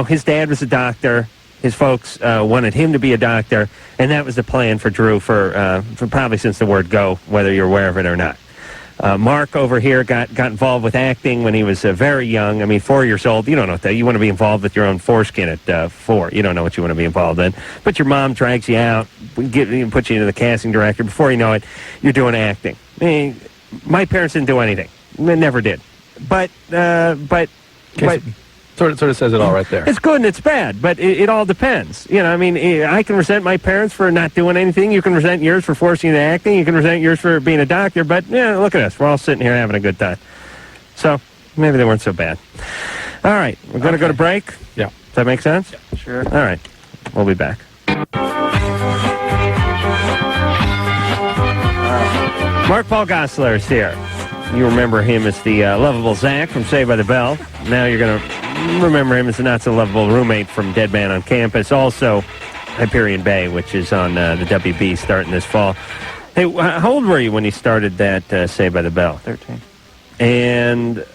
his dad was a doctor. His folks wanted him to be a doctor, and that was the plan for Drew for probably since the word go, whether you're aware of it or not. Mark over here got involved with acting when he was very young. 4 years old. You don't know what that. You want to be involved with your own foreskin at 4. You don't know what you want to be involved in. But your mom drags you out, puts you into the casting director. Before you know it, you're doing acting. My parents didn't do anything. They never did. But Sort of says it all right there. It's good and it's bad, but it all depends. I can resent my parents for not doing anything. You can resent yours for forcing you to acting. You can resent yours for being a doctor. But, look at us. We're all sitting here having a good time. So, maybe they weren't so bad. All right. We're going to go to break? Yeah. Does that make sense? Yeah, sure. All right. We'll be back. Mark-Paul Gosselaar is here. You remember him as the lovable Zach from Saved by the Bell. Now you're going to remember him as the not-so-lovable roommate from Dead Man on Campus. Also, Hyperion Bay, which is on the WB starting this fall. Hey, how old were you when you started that Saved by the Bell? 13. And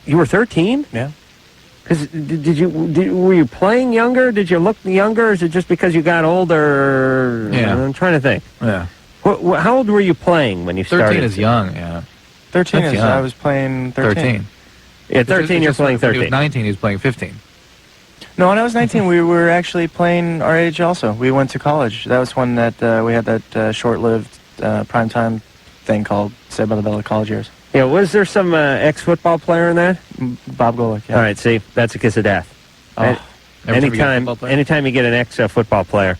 you were 13? Yeah. Because were you playing younger? Did you look younger? Or is it just because you got older? Yeah. I'm trying to think. Yeah. How old were you playing when you started? 13 is young, yeah. 13 That's is young. I was playing 13. Yeah, 13 you're playing 13. When he was 19, he was playing 15. No, when I was 19, we were actually playing our age also. We went to college. That was when we had that short-lived primetime thing called Saved by the Bell of College Years. Yeah, was there some ex-football player in that? Bob Golick, yeah. All right, see, that's a kiss of death. Oh. Anytime you get an ex-football player,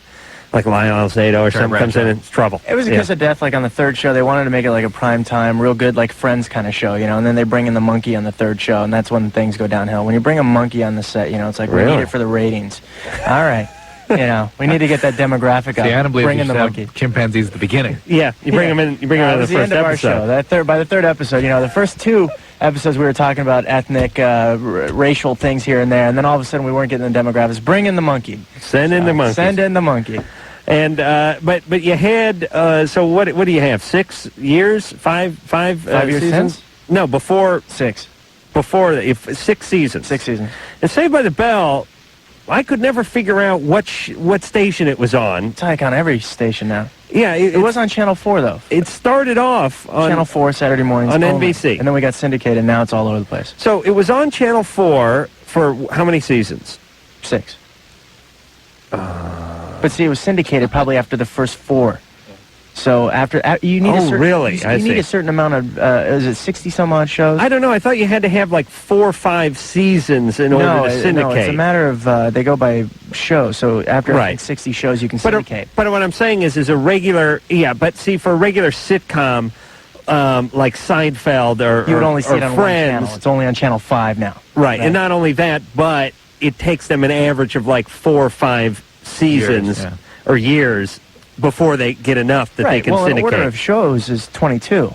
like Lionel Zato or something comes in, it's trouble. It was a kiss of death, like on the third show. They wanted to make it like a prime time, real good, like Friends kind of show, and then they bring in the monkey on the third show, and that's when things go downhill. When you bring a monkey on the set, it's like, we need it for the ratings. All right. We need to get that demographic up. See, I don't believe bring you in the should monkey. have chimpanzees at the beginning. Yeah, you bring them in. You bring them in the first episode. By the third episode, the first 2 episodes we were talking about ethnic, racial things here and there, and then all of a sudden we weren't getting the demographics. Bring in the monkey. Send in the monkey. Send in the monkey. And but you had so what do you have? 6 years? 5 years seasons? since? No, before 6. Before 6 seasons. 6 seasons. And Saved by the Bell, I could never figure out what station it was on. It's like on every station now. Yeah, It was on Channel 4, though. It started off on Channel 4 Saturday mornings on only. NBC. And then we got syndicated, and now it's all over the place. So it was on Channel 4 for how many seasons? 6. But see, it was syndicated probably after the first 4. So after you need a certain, really? You need a certain amount of is it 60 some odd shows? I don't know. I thought you had to have like 4 or 5 seasons in order to syndicate. No, it's a matter of they go by show. So after I think 60 shows, you can syndicate. But what I'm saying is a regular but see, for a regular sitcom like Seinfeld or you would only see it on Friends, one channel. It's only on Channel 5 now. Right, and not only that, but it takes them an average of like 4 or 5 seasons or years before they get enough that they can syndicate. Well, an order of shows is 22.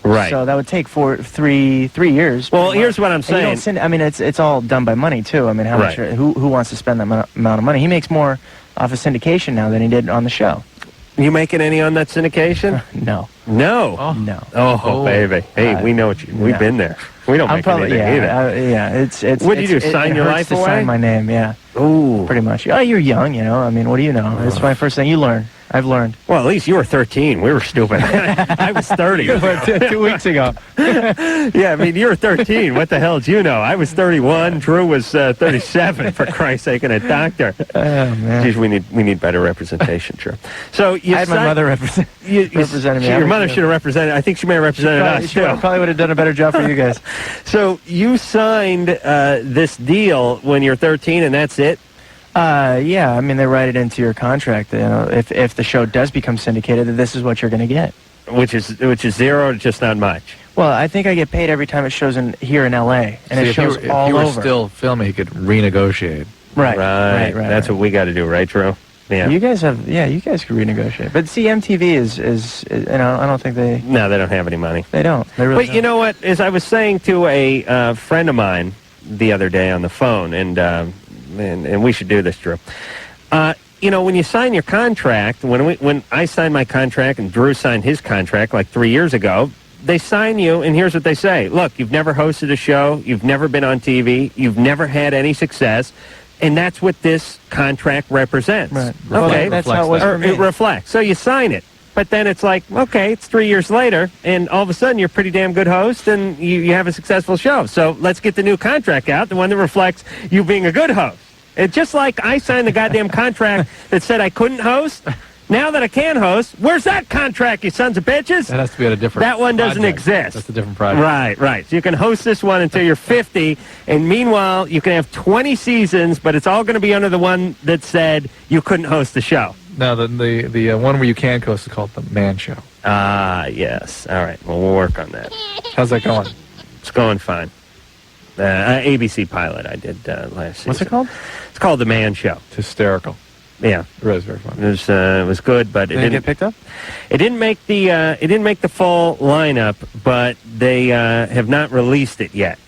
Right. So that would take 3 years. Well, here's what I'm saying. I mean, it's all done by money too. I mean, how much? Who wants to spend that amount of money? He makes more off of syndication now than he did on the show. You making any on that syndication? No. No. Oh. No. Oh, baby. Hey, we know what we've been there. We don't make anything either. It's. What do you do? Sign your life away? Sign my name. Yeah. Ooh. Pretty much. Oh, you're young. You know. I mean, what do you know? It's my first thing. You learn. I've learned. Well, at least you were 13. We were stupid. I was 30. 2 weeks ago. Yeah, I mean, you were 13. What the hell did you know? I was 31. Drew was 37, for Christ's sake, and a doctor. Oh, man. Geez, we need better representation, Drew. So I had my mother representing me. Your mother should have represented. I think she may have represented us, too. Probably would have done a better job for you guys. So you signed this deal when you're 13, and that's it? Yeah, I mean, they write it into your contract. You know, if the show does become syndicated, then this is what you're going to get. Which is zero, or just not much? Well, I think I get paid every time it shows here in L.A. and it shows all over. If you were still filming, you could renegotiate. Right. That's what we got to do, right, Drew? Yeah. You guys have, you guys could renegotiate. But see, MTV is you know, I don't think they. No, they don't have any money. They don't. They really But you know what? As I was saying to a friend of mine the other day on the phone, and we should do this, Drew. You know, when you sign your contract, when I signed my contract and Drew signed his contract like 3 years ago, they sign you, and here's what they say. Look, you've never hosted a show, you've never been on TV, you've never had any success, and that's what this contract represents. Right. Okay, that's how it was for me. It reflects. So you sign it. But then it's like, okay, it's 3 years later, and all of a sudden you're a pretty damn good host, and you have a successful show. So let's get the new contract out, the one that reflects you being a good host. It's just like I signed the goddamn contract that said I couldn't host. Now that I can host, where's that contract, you sons of bitches? That has to be at a different That one doesn't project. exist. That's a different project. Right. So you can host this one until you're 50, and meanwhile, you can have 20 seasons, but it's all going to be under the one that said you couldn't host the show. No, the one where you can host is called The Man Show. Ah, yes. All right. Well, we'll work on that. How's that going? It's going fine. ABC pilot I did last season. What's it called? It's called The Man Show. It's hysterical. Yeah. It was very fun. It was good, but it Did it get picked up? It didn't make the full lineup, but they have not released it yet.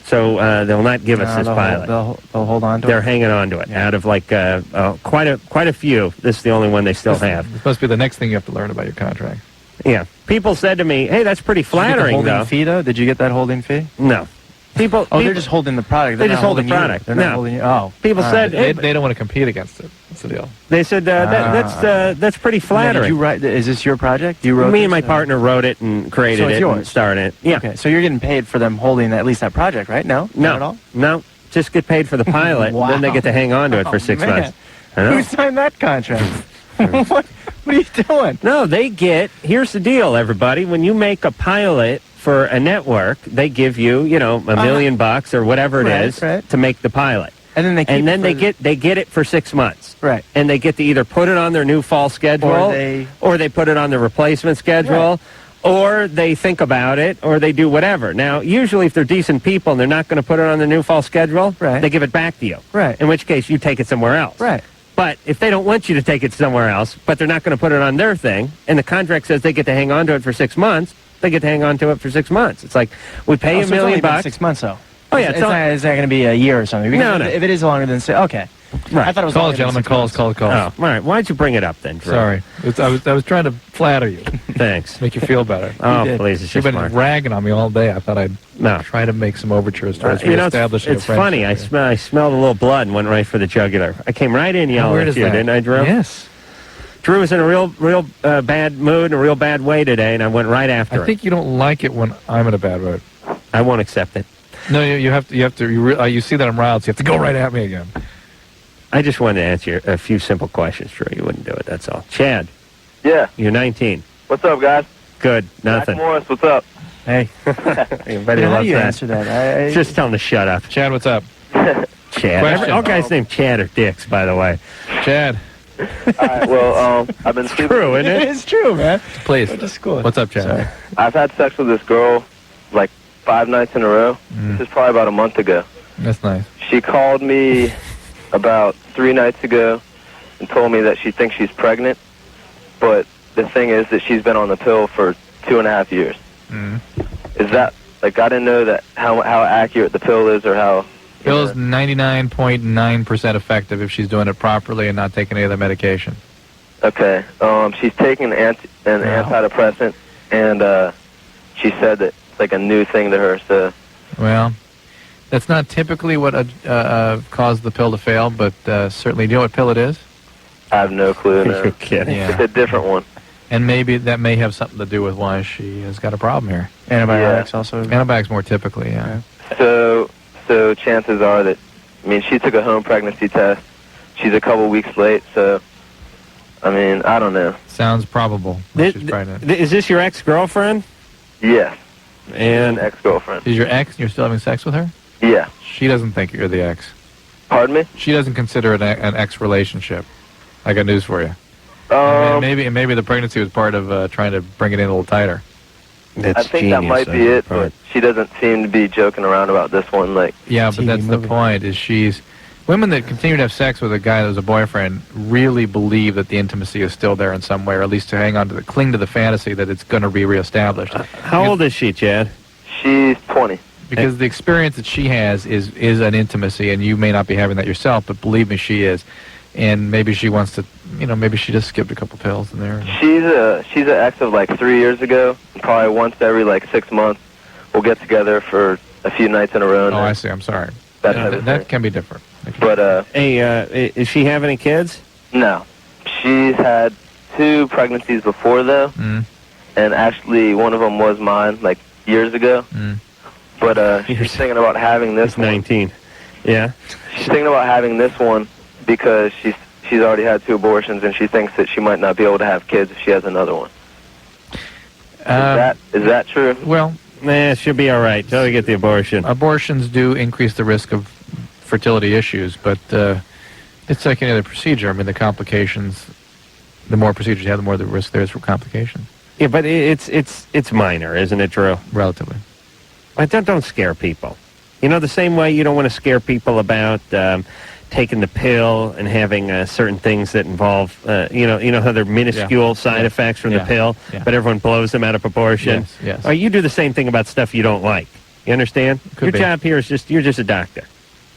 So they'll not give us this pilot. They'll hold on to it. They're hanging on to it. Out of like quite a few. This is the only one they still have. This must be the next thing you have to learn about your contract. Yeah. People said to me, "Hey, that's pretty Did flattering, you get the holding though." fee, though? Did you get that holding fee? No. They're just holding the product. They just hold the product. They're not holding you. Oh. People said They don't want to compete against it. That's the deal. They said that's pretty flattering. Did you write? Is this your project? You wrote Me and this? my partner wrote it and created So it's it yours? and started it. Yeah. Okay, so you're getting paid for them holding at least that project, right? No? Not at all? No. Just get paid for the pilot. Wow. Then they get to hang on to it for 6 man. months. I know. Who signed that contract? What are you doing? No, here's the deal, everybody. When you make a pilot for a network, they give you, $1 million or whatever it is to make the pilot. And then they get it for 6 months. Right. And they get to either put it on their new fall schedule or they put it on the replacement schedule. Right. Or they think about it, or they do whatever. Now, usually if they're decent people and they're not going to put it on the new fall schedule, they give it back to you. Right. In which case, you take it somewhere else. Right. But if they don't want you to take it somewhere else, but they're not going to put it on their thing, and the contract says they get to hang on to it for 6 months, they get to hang on to it for 6 months. It's like, we pay $1 million. It's only been 6 months, though. Oh, yeah. It's not going to be a year or something. No. If it is longer than okay. Right. I thought it was Call, longer than gentlemen. 6 Calls. months. Oh, all right. Why'd you bring it up then, Drew? Sorry. I was trying to flatter you. Thanks. Make you feel better. Oh, please. It's You've just been Mark. ragging on me all day. I thought I'd try to make some overtures towards reestablishing it's funny. I smelled a little blood and went right for the jugular. I came right in yelling at you, didn't I, Drew? Yes. Drew was in a real bad mood, in a real bad way today, and I went right after I think you don't like it when I'm in a bad mood. I won't accept it. No, you have to. You see that I'm riled, so you have to go right at me again. I just wanted to answer a few simple questions, Drew. You wouldn't do it, that's all. Chad. Yeah. You're 19. What's up, guys? Good. Nothing. Zach Morris, what's up? Hey. Everybody How loves do you that. answer that? Just tell him to shut up. Chad, what's up? Chad. All guys named Chad are dicks, by the way. Chad. All right, well, I've been true, isn't it? It's true, man. Please. Went to school. What's up, Chad? Sorry. I've had sex with this girl like 5 nights in a row. This is probably about a month ago. That's nice. She called me about 3 nights ago and told me that she thinks she's pregnant, but the thing is that she's been on the pill for 2.5 years. Is that, like, I didn't know that how accurate the pill is or how... Pill is 99.9% effective if she's doing it properly and not taking any other medication. Okay. She's taking an antidepressant, and she said that it's like a new thing to her, so... Well, that's not typically what caused the pill to fail, but certainly, do you know what pill it is? I have no clue. No. You're kidding. Yeah. It's a different one. And maybe that may have something to do with why she has got a problem here. Antibiotics also. Antibiotics more typically, yeah. So chances are that, I mean, she took a home pregnancy test. She's a couple weeks late, so, I mean, I don't know. Sounds probable that she's pregnant. Is this your ex-girlfriend? Yes. And an ex-girlfriend. Is your ex, you're still having sex with her? Yeah. She doesn't think you're the ex. Pardon me? She doesn't consider it an ex-relationship. I got news for you. Maybe the pregnancy was part of trying to bring it in a little tighter. I think that might be it, but she doesn't seem to be joking around about this one. Like, yeah, but that's the point. Is women that continue to have sex with a guy that was a boyfriend really believe that the intimacy is still there in some way, or at least to cling to the fantasy that it's going to be reestablished. How old is she, Chad? She's 20. Because the experience that she has is an intimacy, and you may not be having that yourself, but believe me, she is. And maybe she wants to, maybe she just skipped a couple pills in there. She's an ex of like 3 years ago. Probably once every like 6 months, we'll get together for a few nights in a row. Oh, I see. I'm sorry. That can be different. But hey, is she have any kids? No, she's had 2 pregnancies before though, and actually one of them was mine like years ago. But she's thinking about having this. 19. Yeah. She's thinking about having this one because she's already had 2 abortions, and she thinks that she might not be able to have kids if she has another one. Is that true? Well, it should be all right until you get the abortion. Abortions do increase the risk of fertility issues, but it's like any other procedure. I mean, the complications, the more procedures you have, the more the risk there is for complications. Yeah, but it's minor, isn't it, Drew? Relatively. Don't scare people. The same way you don't want to scare people about taking the pill and having certain things that involve, you know how they're minuscule side effects from the pill, but everyone blows them out of proportion. Yes. Or you do the same thing about stuff you don't like. You understand? Your job here is you're just a doctor.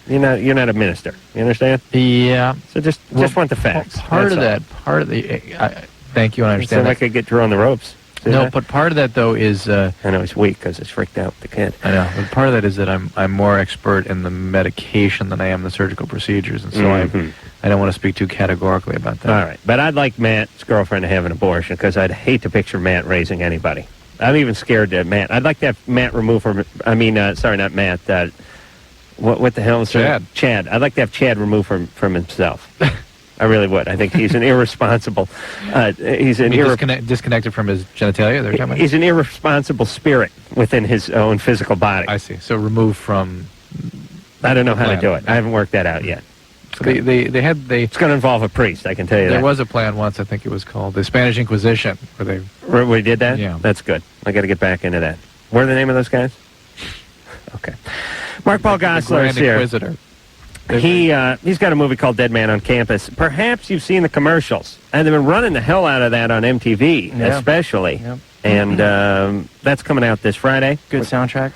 You're not a minister. You understand? Yeah. So just want the facts. Part of the thank you, and I understand. So I could get Drew on the ropes. No, but part of that, though, is... I know he's weak because he's freaked out with the kid. I know, but part of that is that I'm more expert in the medication than I am the surgical procedures, and so I don't want to speak too categorically about that. All right, but I'd like Matt's girlfriend to have an abortion because I'd hate to picture Matt raising anybody. I'm even scared to Matt. I'd like to have Matt remove from... sorry, not Matt. What the hell is Chad? Chad. I'd like to have Chad removed from himself. I really would. I think he's an irresponsible. Disconnected from his genitalia. They're talking about? He's an irresponsible spirit within his own physical body. I see. So removed from. I don't know how to do it. I haven't worked that out yet. So they It's going to involve a priest. I can tell you that. There was a plan once. I think it was called the Spanish Inquisition, where we did that. Yeah, that's good. I got to get back into that. What are the name of those guys? Okay. Mark-Paul Gosselaar is here. Inquisitor. He's got a movie called Dead Man on Campus. Perhaps you've seen the commercials. And they've been running the hell out of that on MTV, especially. Yep. And that's coming out this Friday. Good soundtrack.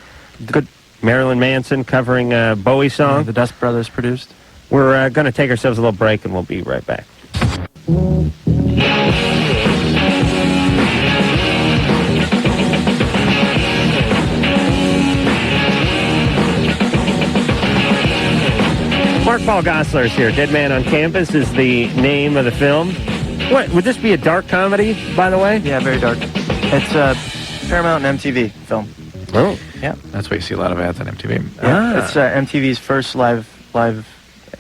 Good. Marilyn Manson covering a Bowie song. The Dust Brothers produced. We're going to take ourselves a little break, and we'll be right back. Mark-Paul Gosselaar is here. Dead Man on Campus is the name of the film. What, would this be a dark comedy, by the way? Yeah, very dark. It's a Paramount and MTV film. Oh. Yeah. That's why you see a lot of ads on MTV. Yeah. It's MTV's first live,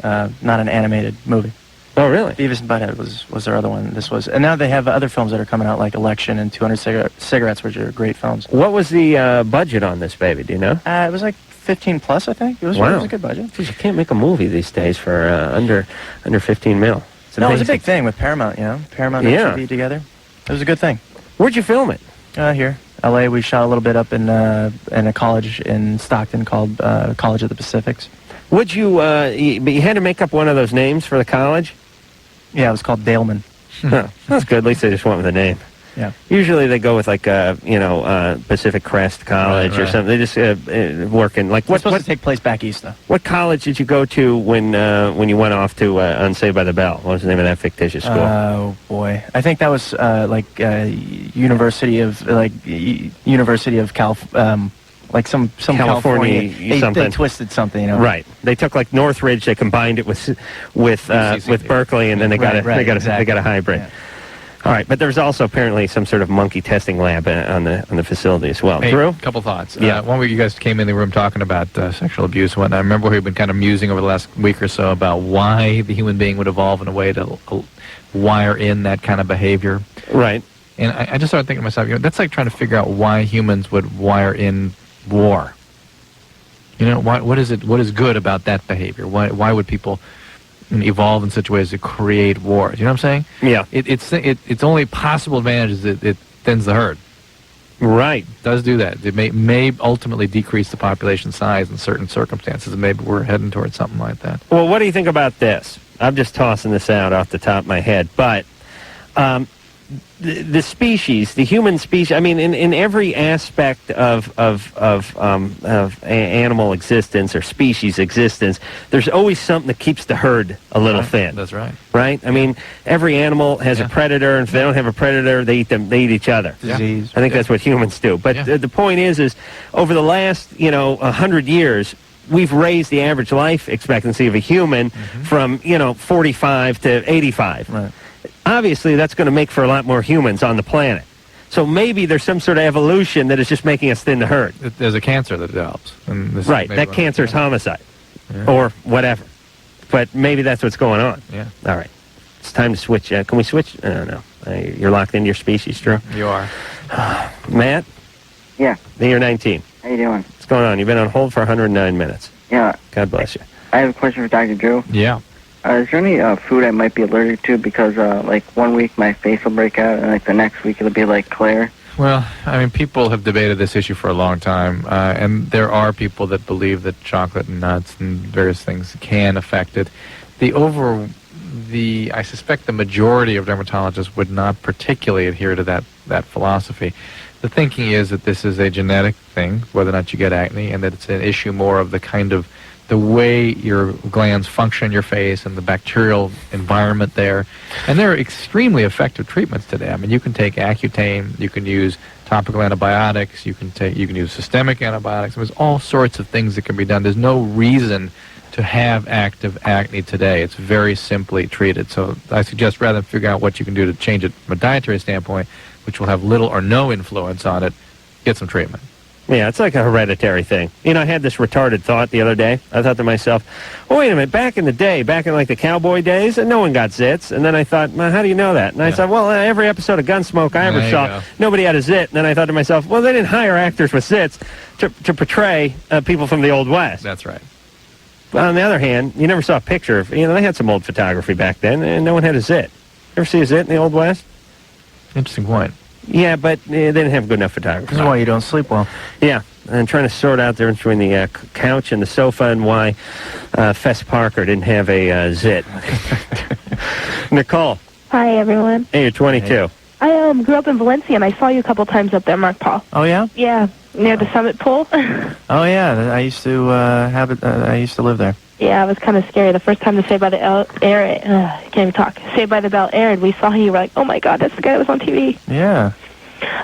not an animated movie. Oh, really? Beavis and Butthead was their other one. This was, and now they have other films that are coming out, like Election and 200 Cigarettes, which are great films. What was the budget on this baby? Do you know? It was like 15 plus, I think. It was a good budget. Jeez, you can't make a movie these days for under 15 mil. No, it was a big thing with Paramount. Paramount and MTV together. It was a good thing. Where'd you film it? Here, L.A. We shot a little bit up in a college in Stockton called College of the Pacifics. Would you? But you had to make up one of those names for the college. Yeah, it was called Daleman. Oh, that's good. At least they just went with a name. Yeah. Usually they go with like Pacific Crest College or something. They just work in like what's supposed to take place back east though. What college did you go to when you went off to on Saved by the Bell? What was the name of that fictitious school? Oh boy, I think that was University of like some California something. They twisted something, Right. They took like Northridge. They combined it with Berkeley, and then they got a hybrid. Yeah. All right, but there's also apparently some sort of monkey testing lab on the facility as well. Hey, Drew? couple thoughts. Yeah. One week you guys came in the room talking about sexual abuse and whatnot. I remember we've been kind of musing over the last week or so about why the human being would evolve in a way to wire in that kind of behavior. Right. And I just started thinking to myself, that's like trying to figure out why humans would wire in war. What is good about that behavior? Why would people evolve in such ways to create wars? You know what I'm saying? Yeah. Its only possible advantage is that it thins the herd. Right. It does do that. It may ultimately decrease the population size in certain circumstances, and maybe we're heading towards something like that. Well, what do you think about this? I'm just tossing this out off the top of my head, but the species, the human species, I mean, in every aspect of animal existence or species existence, there's always something that keeps the herd a little thin. That's right. Right? I mean, every animal has a predator, and if they don't have a predator, they eat each other. Disease. I think that's what humans do. But the point is over the last 100 years, we've raised the average life expectancy of a human from 45 to 85. Right. Obviously, that's going to make for a lot more humans on the planet. So maybe there's some sort of evolution that is just making us thin the herd. There's a cancer that develops. And right, that cancer is homicide or whatever. But maybe that's what's going on. Yeah. All right. It's time to switch. Can we switch? I don't know. You're locked into your species, Drew? You are. Matt? Yeah. You're 19. How you doing? What's going on? You've been on hold for 109 minutes. Yeah. God bless you. I have a question for Dr. Drew. Yeah. Is there any food I might be allergic to? Because, like, 1 week my face will break out, and, like, the next week it'll be, like, clear. Well, I mean, people have debated this issue for a long time, and there are people that believe that chocolate and nuts and various things can affect it. I suspect the majority of dermatologists would not particularly adhere to that philosophy. The thinking is that this is a genetic thing, whether or not you get acne, and that it's an issue more of the way your glands function in your face and the bacterial environment there. And there are extremely effective treatments today. I mean, you can take Accutane, you can use topical antibiotics, you can use systemic antibiotics. There's all sorts of things that can be done. There's no reason to have active acne today. It's very simply treated. So I suggest rather than figure out what you can do to change it from a dietary standpoint, which will have little or no influence on it, get some treatment. Yeah, it's like a hereditary thing. I had this retarded thought the other day. I thought to myself, well, wait a minute, back in the day, back in like the cowboy days, no one got zits. And then I thought, well, how do you know that? And I thought, well, every episode of Gunsmoke I ever saw, nobody had a zit. And then I thought to myself, well, they didn't hire actors with zits to portray people from the Old West. That's right. But on the other hand, you never saw a picture of, they had some old photography back then, and no one had a zit. Ever see a zit in the Old West? Interesting point. Yeah, but they didn't have good enough photography. This is why you don't sleep well. Yeah, and trying to sort out the difference between the couch and the sofa and why Fess Parker didn't have a zit. Nicole. Hi, everyone. Hey, you're 22. Hey. I grew up in Valencia, and I saw you a couple times up there, Mark-Paul. Oh, yeah? Yeah, near the Summit Pool. Oh, yeah, I used to I used to live there. Yeah, it was kind of scary. The first time the Saved by the Saved by the Bell aired, we saw you. You were like, oh my God, that's the guy that was on TV. Yeah.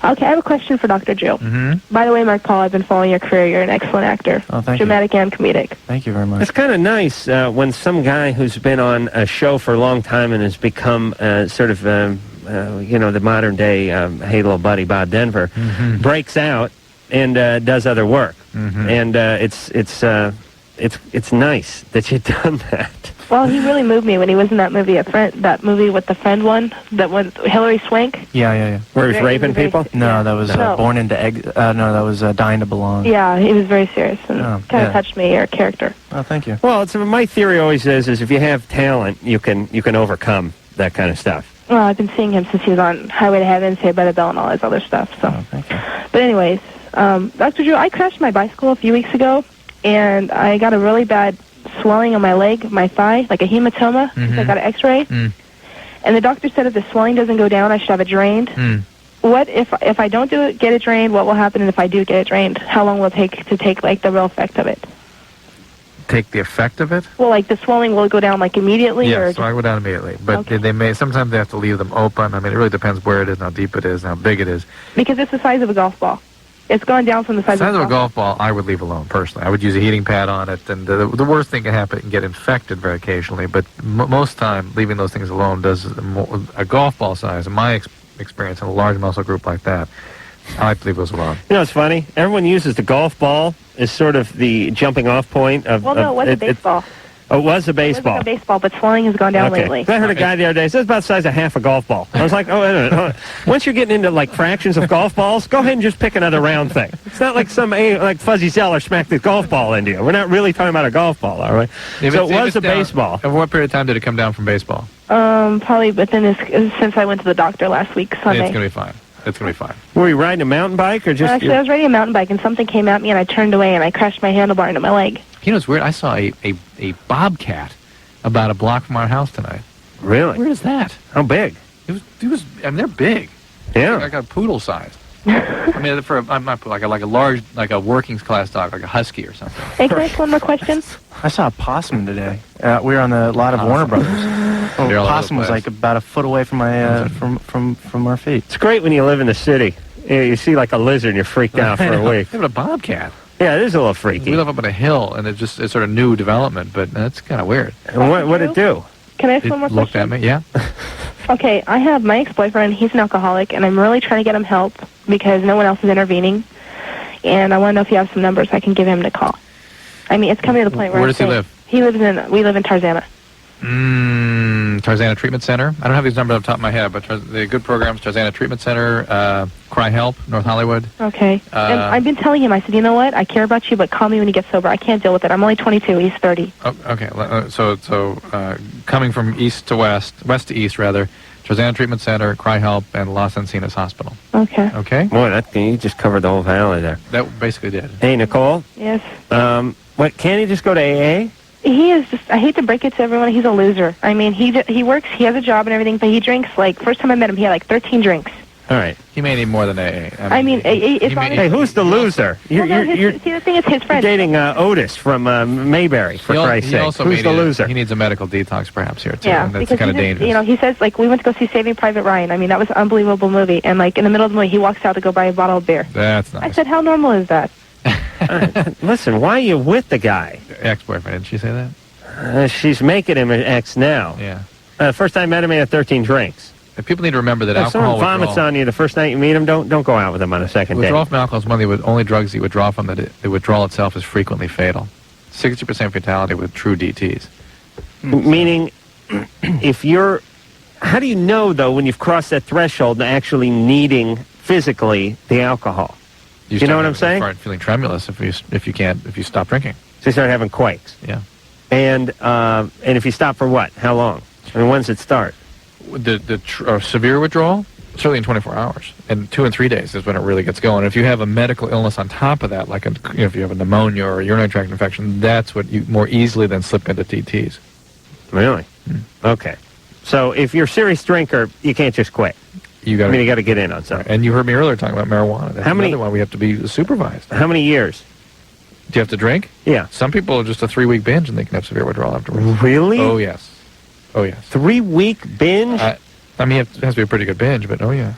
Okay, I have a question for Dr. Drew. Mm-hmm. By the way, Mark-Paul, I've been following your career. You're an excellent actor. Oh, thank Dramatic and comedic. Thank you very much. It's kind of nice when some guy who's been on a show for a long time and has become sort of, the modern-day Hey Little Buddy Bob Denver breaks out and does other work. And it's nice that you've done that. Well, he really moved me when he was in that movie, that movie with the friend one, that one, Hilary Swank. Yeah. Where he was raping people? No, that was Born into Egg. No, that was Dying to Belong. Yeah, he was very serious and kind of yeah. touched me, your character. Oh, thank you. Well, my theory always is if you have talent, you can overcome that kind of stuff. Well, I've been seeing him since he was on Highway to Heaven, Saved by the Bell, and all his other stuff. So, thank you. But anyways, Dr. Drew, I crashed my bicycle a few weeks ago, and I got a really bad swelling on my leg, my thigh, like a hematoma. So I got an X-ray, and the doctor said if the swelling doesn't go down, I should have it drained. What if I don't get it drained? What will happen if I do get it drained? How long will it take to take like the real effect of it? Take the effect of it? Well, like the swelling will go down like immediately, Yeah, or so I go down immediately. But sometimes they have to leave them open. I mean, it really depends where it is, how deep it is, and how big it is. because it's the size of a golf ball. It's gone down from the size of a golf ball, I would leave alone, personally. I would use a heating pad on it, and the worst thing can happen, it can get infected very occasionally, but most time, leaving those things alone does a golf ball size, in my experience, in a large muscle group like that, I like to leave those alone. You know, it's funny. Everyone uses the golf ball as sort of the jumping off point of... Well, no, it was a baseball. Oh, it was a baseball. It was like a baseball, but swelling has gone down lately. I heard a guy the other day, it says about the size of half a golf ball. I was like, oh, wait a minute. Hold on. Once you're getting into, like, fractions of golf balls, go ahead and just pick another round thing. It's not like some, like, fuzzy seller smacked the golf ball into you. We're not really talking about a golf ball, all right? So it was a baseball. Over what period of time did it come down from baseball? Probably within since I went to the doctor last week, Sunday. It's going to be fine. It's going to be fine. Were you riding a mountain bike or just... Actually, I was riding a mountain bike, and something came at me, and I turned away, and I crashed my handlebar into my leg. You know, it's weird. I saw a bobcat about a block from our house tonight. Really? Where is that? How big? It was. I mean, they're big. Yeah. Like a poodle size. I mean, I'm not like a large, like a working class dog, like a husky or something. Hey, can I ask one more question? I saw a possum today. We were on the lot of Warner Brothers. The possum was like about a foot away from my from our feet. It's great when you live in the city. You see like a lizard and you're freaked out for a week. Yeah, but a bobcat. Yeah, it is a little freaky. We live up on a hill, and it's sort of new development, but that's kind of weird. And what did it do? Can I ask one more It looked question? at me, yeah. Okay, I have my ex-boyfriend. He's an alcoholic, and I'm really trying to get him help because no one else is intervening. And I want to know if you have some numbers I can give him to call. I mean, it's coming to the point where... Where does he live? We live in Tarzana. Tarzana Treatment Center. I don't have these numbers off the top of my head, but the good programs, Tarzana Treatment Center, Cry Help, North Hollywood. Okay. And I've been telling him, I said, you know what? I care about you, but call me when you get sober. I can't deal with it. I'm only 22. He's 30. Oh, okay. So coming from west to east, rather, Tarzana Treatment Center, Cry Help, and Los Encinas Hospital. Okay. Okay? Boy, you just covered the whole valley there. That basically did. Hey, Nicole? Yes? Can't he just go to AA? He is just, I hate to break it to everyone, he's a loser. I mean, he works, he has a job and everything, but he drinks, like, first time I met him, he had like 13 drinks. All right. He may need more than AA. I mean, it's honestly... Hey, who's the loser? See, the thing is, his friend... You're dating Otis from Mayberry, for Christ's sake. Who's the loser? He needs a medical detox, perhaps, here, too. Yeah, and that's because kind of dangerous. You know, he says, like, we went to go see Saving Private Ryan. I mean, that was an unbelievable movie. And, like, in the middle of the movie, he walks out to go buy a bottle of beer. That's nice. I said, how normal is that? Listen, why are you with the guy? Ex-boyfriend, didn't she say that? She's making him an ex now. Yeah. First time I met him, he had 13 drinks. And people need to remember that if alcohol someone vomits on you the first night you meet him, don't go out with him on a second date. Withdrawal from alcohol is one of the only drugs you withdraw from that the withdrawal itself is frequently fatal. 60% fatality with true DTs. Meaning, how do you know, though, when you've crossed that threshold to actually needing physically the alcohol? You know what I'm saying? You start feeling tremulous if you stop drinking. So you start having quakes. Yeah. And if you stop for what? How long? I mean, when does it start? The severe withdrawal, certainly in 24 hours. And 2 and 3 days is when it really gets going. If you have a medical illness on top of that, like if you have a pneumonia or a urinary tract infection, that's what you more easily then slip into DTs. Really? Okay. So if you're a serious drinker, you can't just quit. You got to get in on something. And you heard me earlier talking about marijuana. That's another one we have to be supervised. How many years? Do you have to drink? Yeah. Some people are just a 3-week binge and they can have severe withdrawal afterwards. Really? Oh, yes. Oh, yes. 3-week binge? I mean, it has to be a pretty good binge, but oh, yeah.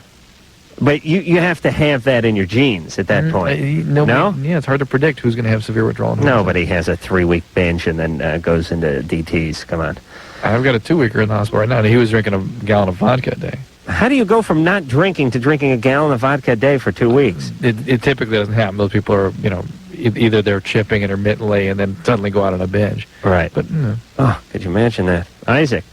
But you have to have that in your genes at that point. No? Yeah, it's hard to predict who's going to have severe withdrawal. Nobody has a 3-week binge and then goes into DTs. Come on. I've got a 2-weeker in the hospital right now, and he was drinking a gallon of vodka a day. How do you go from not drinking to drinking a gallon of vodka a day for 2 weeks? It typically doesn't happen. Those people are, either they're chipping intermittently and then suddenly go out on a binge. Right. But oh, could you imagine that? Isaac.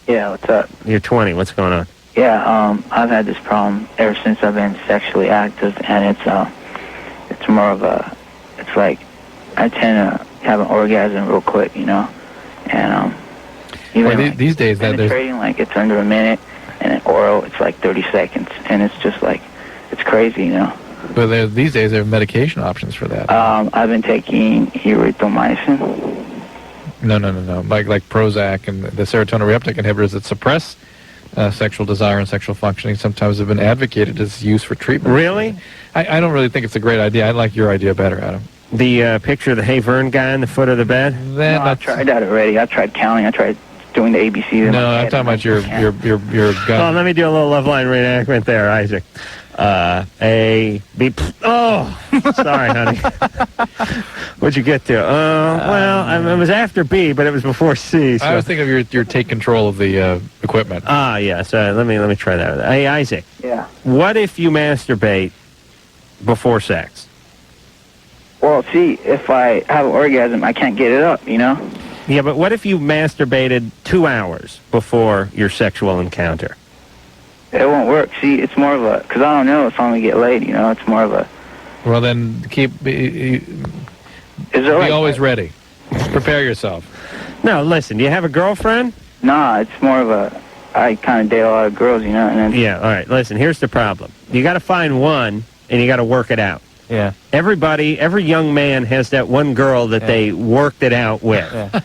Yeah, what's up? You're 20. What's going on? Yeah, I've had this problem ever since I've been sexually active, and it's more of a, it's like I tend to have an orgasm real quick, and even these days penetrating, like it's under a minute, and an oral it's like 30 seconds, and it's just like it's crazy, But these days there are medication options for that. I've been taking erythromycin. No. Like Prozac and the serotonin reuptake inhibitors that suppress sexual desire and sexual functioning sometimes have been advocated as use for treatment. Really? I don't really think it's a great idea. I like your idea better, Adam. The picture of the Hey Vern guy on the foot of the bed? No, I tried that already. I tried counting. I tried doing the ABC. No, I'm talking about your gun. Oh, let me do a little Loveline reenactment there, Isaac. A, B, oh, sorry, honey. What'd you get to? Well, it was after B, but it was before C. So. I was thinking of your take control of the equipment. Yeah, so let me try that. Hey, Isaac. Yeah. What if you masturbate before sex? Well, see, if I have an orgasm, I can't get it up, Yeah, but what if you masturbated 2 hours before your sexual encounter? It won't work. See, it's more of a, because I don't know if I'm going to get laid, it's more of a... Well, then be always ready. Prepare yourself. No, listen, do you have a girlfriend? Nah, it's more of a, I kind of date a lot of girls, and then... Yeah, all right, listen, here's the problem. You got to find one, and you got to work it out. Yeah. Every young man has that one girl that they worked it out with. Yeah.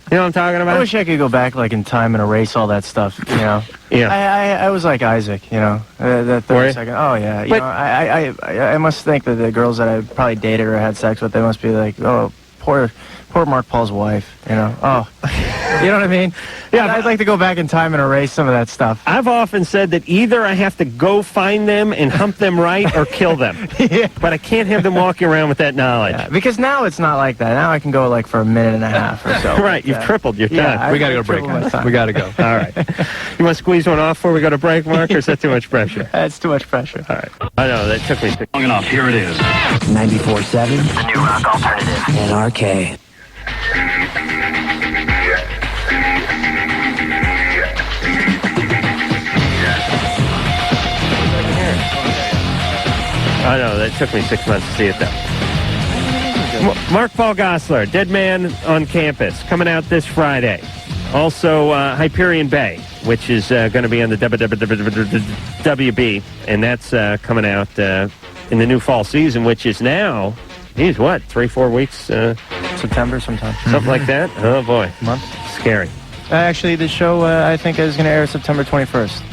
You know what I'm talking about? I wish I could go back in time and erase all that stuff, Yeah. I was like Isaac, that 30 second. Oh, yeah. But, I must think that the girls that I probably dated or had sex with, they must be like, oh, poor Mark-Paul's wife, Oh, you know what I mean? Yeah, I'd like to go back in time and erase some of that stuff. I've often said that either I have to go find them and hump them right or kill them. Yeah. But I can't have them walking around with that knowledge. Yeah, because now it's not like that. Now I can go for a minute and a half or so. Right, you've tripled your time. Yeah, we got to go to break. We got to go. All right. You want to squeeze one off before we go to break, Mark, or is that too much pressure? That's too much pressure. All right. I know, that took me Long enough. Here it is. 94.7, the new rock alternative. NRK. I know, that took me 6 months to see it, though. Mark-Paul Gosselaar, Dead Man on Campus, coming out this Friday. Also, Hyperion Bay, which is going to be on the WB, and that's coming out in the new fall season, which is now, 3-4 weeks? September sometime. Something like that? Oh, boy. Month. Scary. Actually, the show, I think, is going to air September 21st.